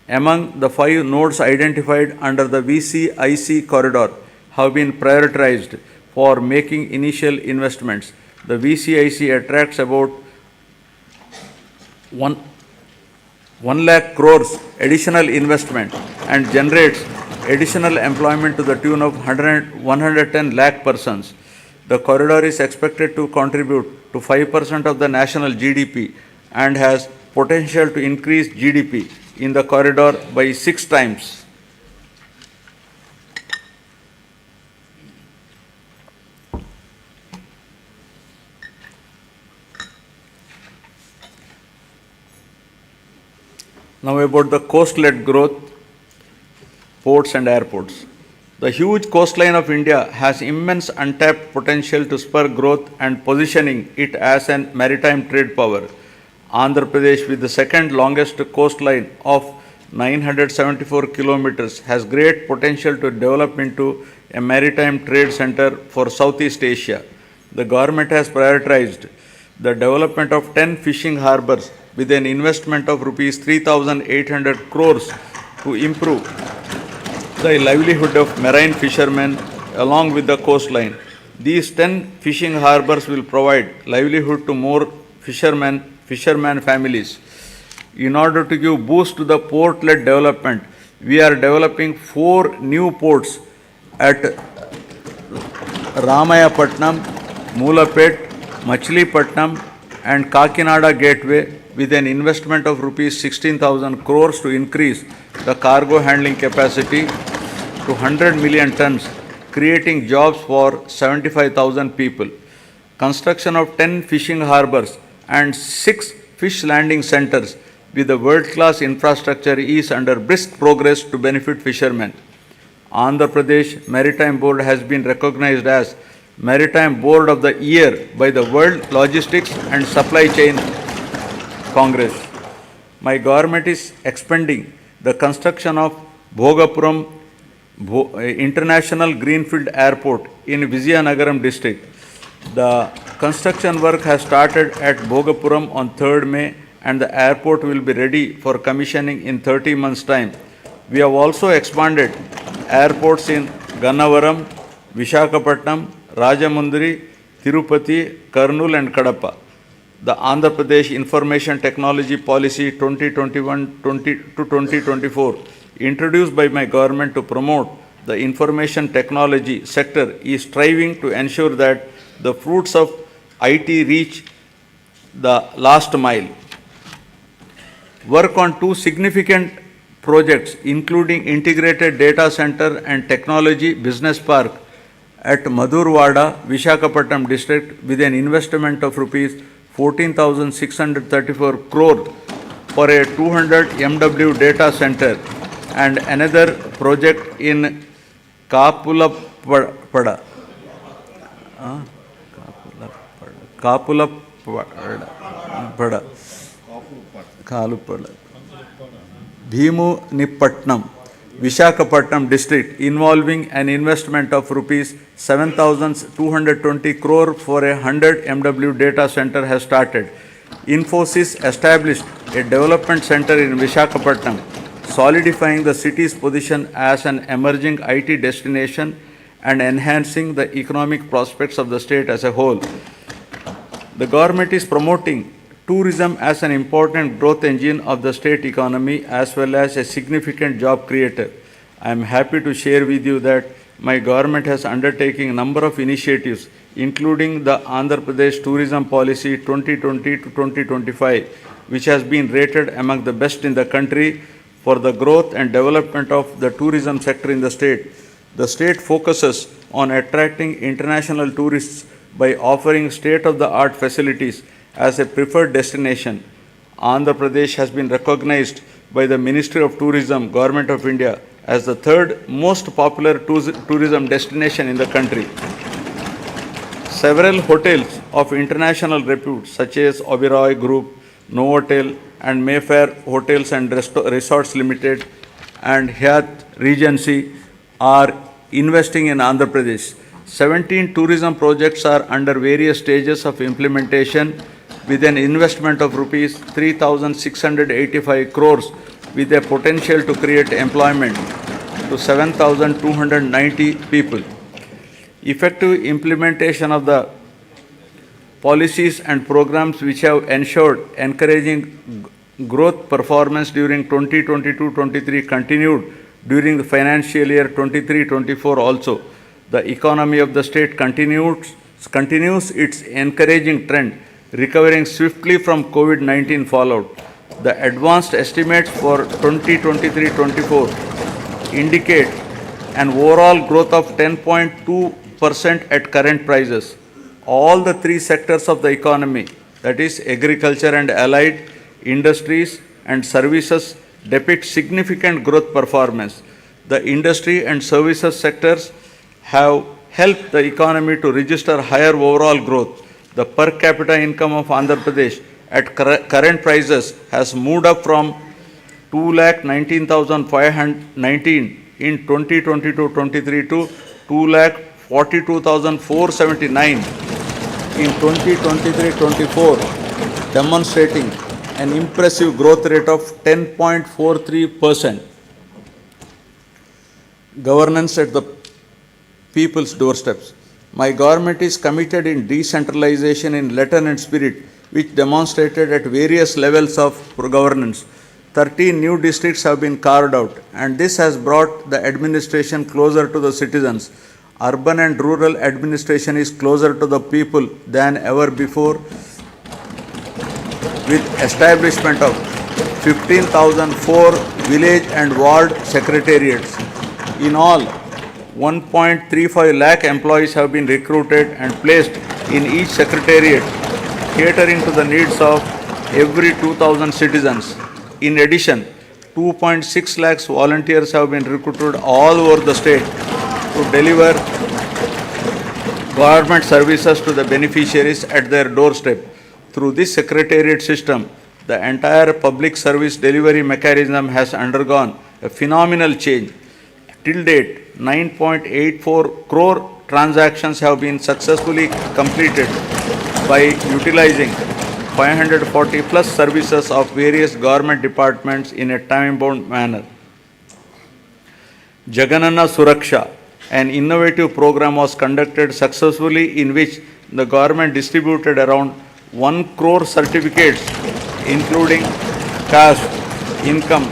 among the 5 nodes identified under the VCIC corridor, have been prioritized for making initial investments. The VCIC attracts about 1 lakh crores additional investment and generates additional employment to the tune of 110 lakh persons. The corridor is expected to contribute to 5% of the national GDP and has potential to increase GDP in the corridor by 6 times. Now about the coast-led growth, ports and airports. The huge coastline of India has immense untapped potential to spur growth and positioning it as a maritime trade power. Andhra Pradesh, with the second longest coastline of 974 kilometers, has great potential to develop into a maritime trade center for Southeast Asia. The government has prioritized the development of 10 fishing harbors with an investment of rupees 3,800 crores to improve the livelihood of marine fishermen along with the coastline. These 10 fishing harbors will provide livelihood to more fishermen families. In order to give boost to the port-led development, we are developing 4 new ports at Ramayapatnam, Moolapet, Machilipatnam and Kakinada Gateway with an investment of rupees 16,000 crores to increase the cargo handling capacity to 100 million tons, creating jobs for 75,000 people. Construction of 10 fishing harbors and 6 fish landing centers with a world-class infrastructure is under brisk progress to benefit fishermen. Andhra Pradesh Maritime Board has been recognized as Maritime Board of the Year by the World Logistics and Supply Chain Congress. My government is expanding the construction of Bhogapuram International Greenfield Airport in Vizianagaram district. The construction work has started at Bhogapuram on 3rd May and the airport will be ready for commissioning in 30 months' time. We have also expanded airports in Gannavaram, Vishakhapatnam, Rajamundry, Tirupati, Kurnool and Kadapa. The Andhra Pradesh Information Technology Policy 2021 to 2024, introduced by my government to promote the information technology sector, is striving to ensure that the fruits of IT reach the last mile. Work on 2 significant projects, including integrated data center and technology business park at Madhurwada, Vishakhapatnam district, with an investment of rupees 14,634 crore for a 200 MW data center, and another project in Kapulapada, Bhimunipatnam, Vishakhapatnam district, involving an investment of rupees 7,220 crore for a 100 MW data center has started. Infosys established a development center in Vishakhapatnam, solidifying the city's position as an emerging IT destination and enhancing the economic prospects of the state as a whole. The government is promoting tourism as an important growth engine of the state economy as well as a significant job creator. I am happy to share with you that my government has undertaken a number of initiatives, including the Andhra Pradesh Tourism Policy 2020 to 2025, which has been rated among the best in the country for the growth and development of the tourism sector in the state. The state focuses on attracting international tourists by offering state-of-the-art facilities as a preferred destination. Andhra Pradesh has been recognized by the Ministry of Tourism, Government of India, as the 3rd most popular tourism destination in the country. Several hotels of international repute such as Oberoi Group, Novotel and Mayfair Hotels and Resorts Limited and Hyatt Regency are investing in Andhra Pradesh. 17 tourism projects are under various stages of implementation with an investment of rupees 3,685 crores with a potential to create employment to 7,290 people. Effective implementation of the policies and programs which have ensured encouraging growth performance during 2022-23 continued during the financial year 23-24 also. The economy of the state continues its encouraging trend, recovering swiftly from COVID-19 fallout. The advanced estimates for 2023-24 indicate an overall growth of 10.2% at current prices. All the three sectors of the economy, that is agriculture and allied industries and services, depict significant growth performance. The industry and services sectors have helped the economy to register higher overall growth. The per capita income of Andhra Pradesh at current prices has moved up from 2,19,519 in 2022-23 to 2,42,479 in 2023-24, demonstrating an impressive growth rate of 10.43%. Governance at the people's doorsteps. My government is committed in decentralization in letter and spirit, which demonstrated at various levels of governance. 13 new districts have been carved out, and this has brought the administration closer to the citizens. Urban and rural administration is closer to the people than ever before, with establishment of 15,004 village and ward secretariats. In all, 1.35 lakh employees have been recruited and placed in each secretariat, catering to the needs of every 2,000 citizens. In addition, 2.6 lakhs volunteers have been recruited all over the state to deliver government services to the beneficiaries at their doorstep. Through this secretariat system, the entire public service delivery mechanism has undergone a phenomenal change. Till date, 9.84 crore transactions have been successfully completed by utilizing 540 plus services of various government departments in a time-bound manner. Jagananna Suraksha, an innovative program, was conducted successfully in which the government distributed around 1 crore certificates including caste, income,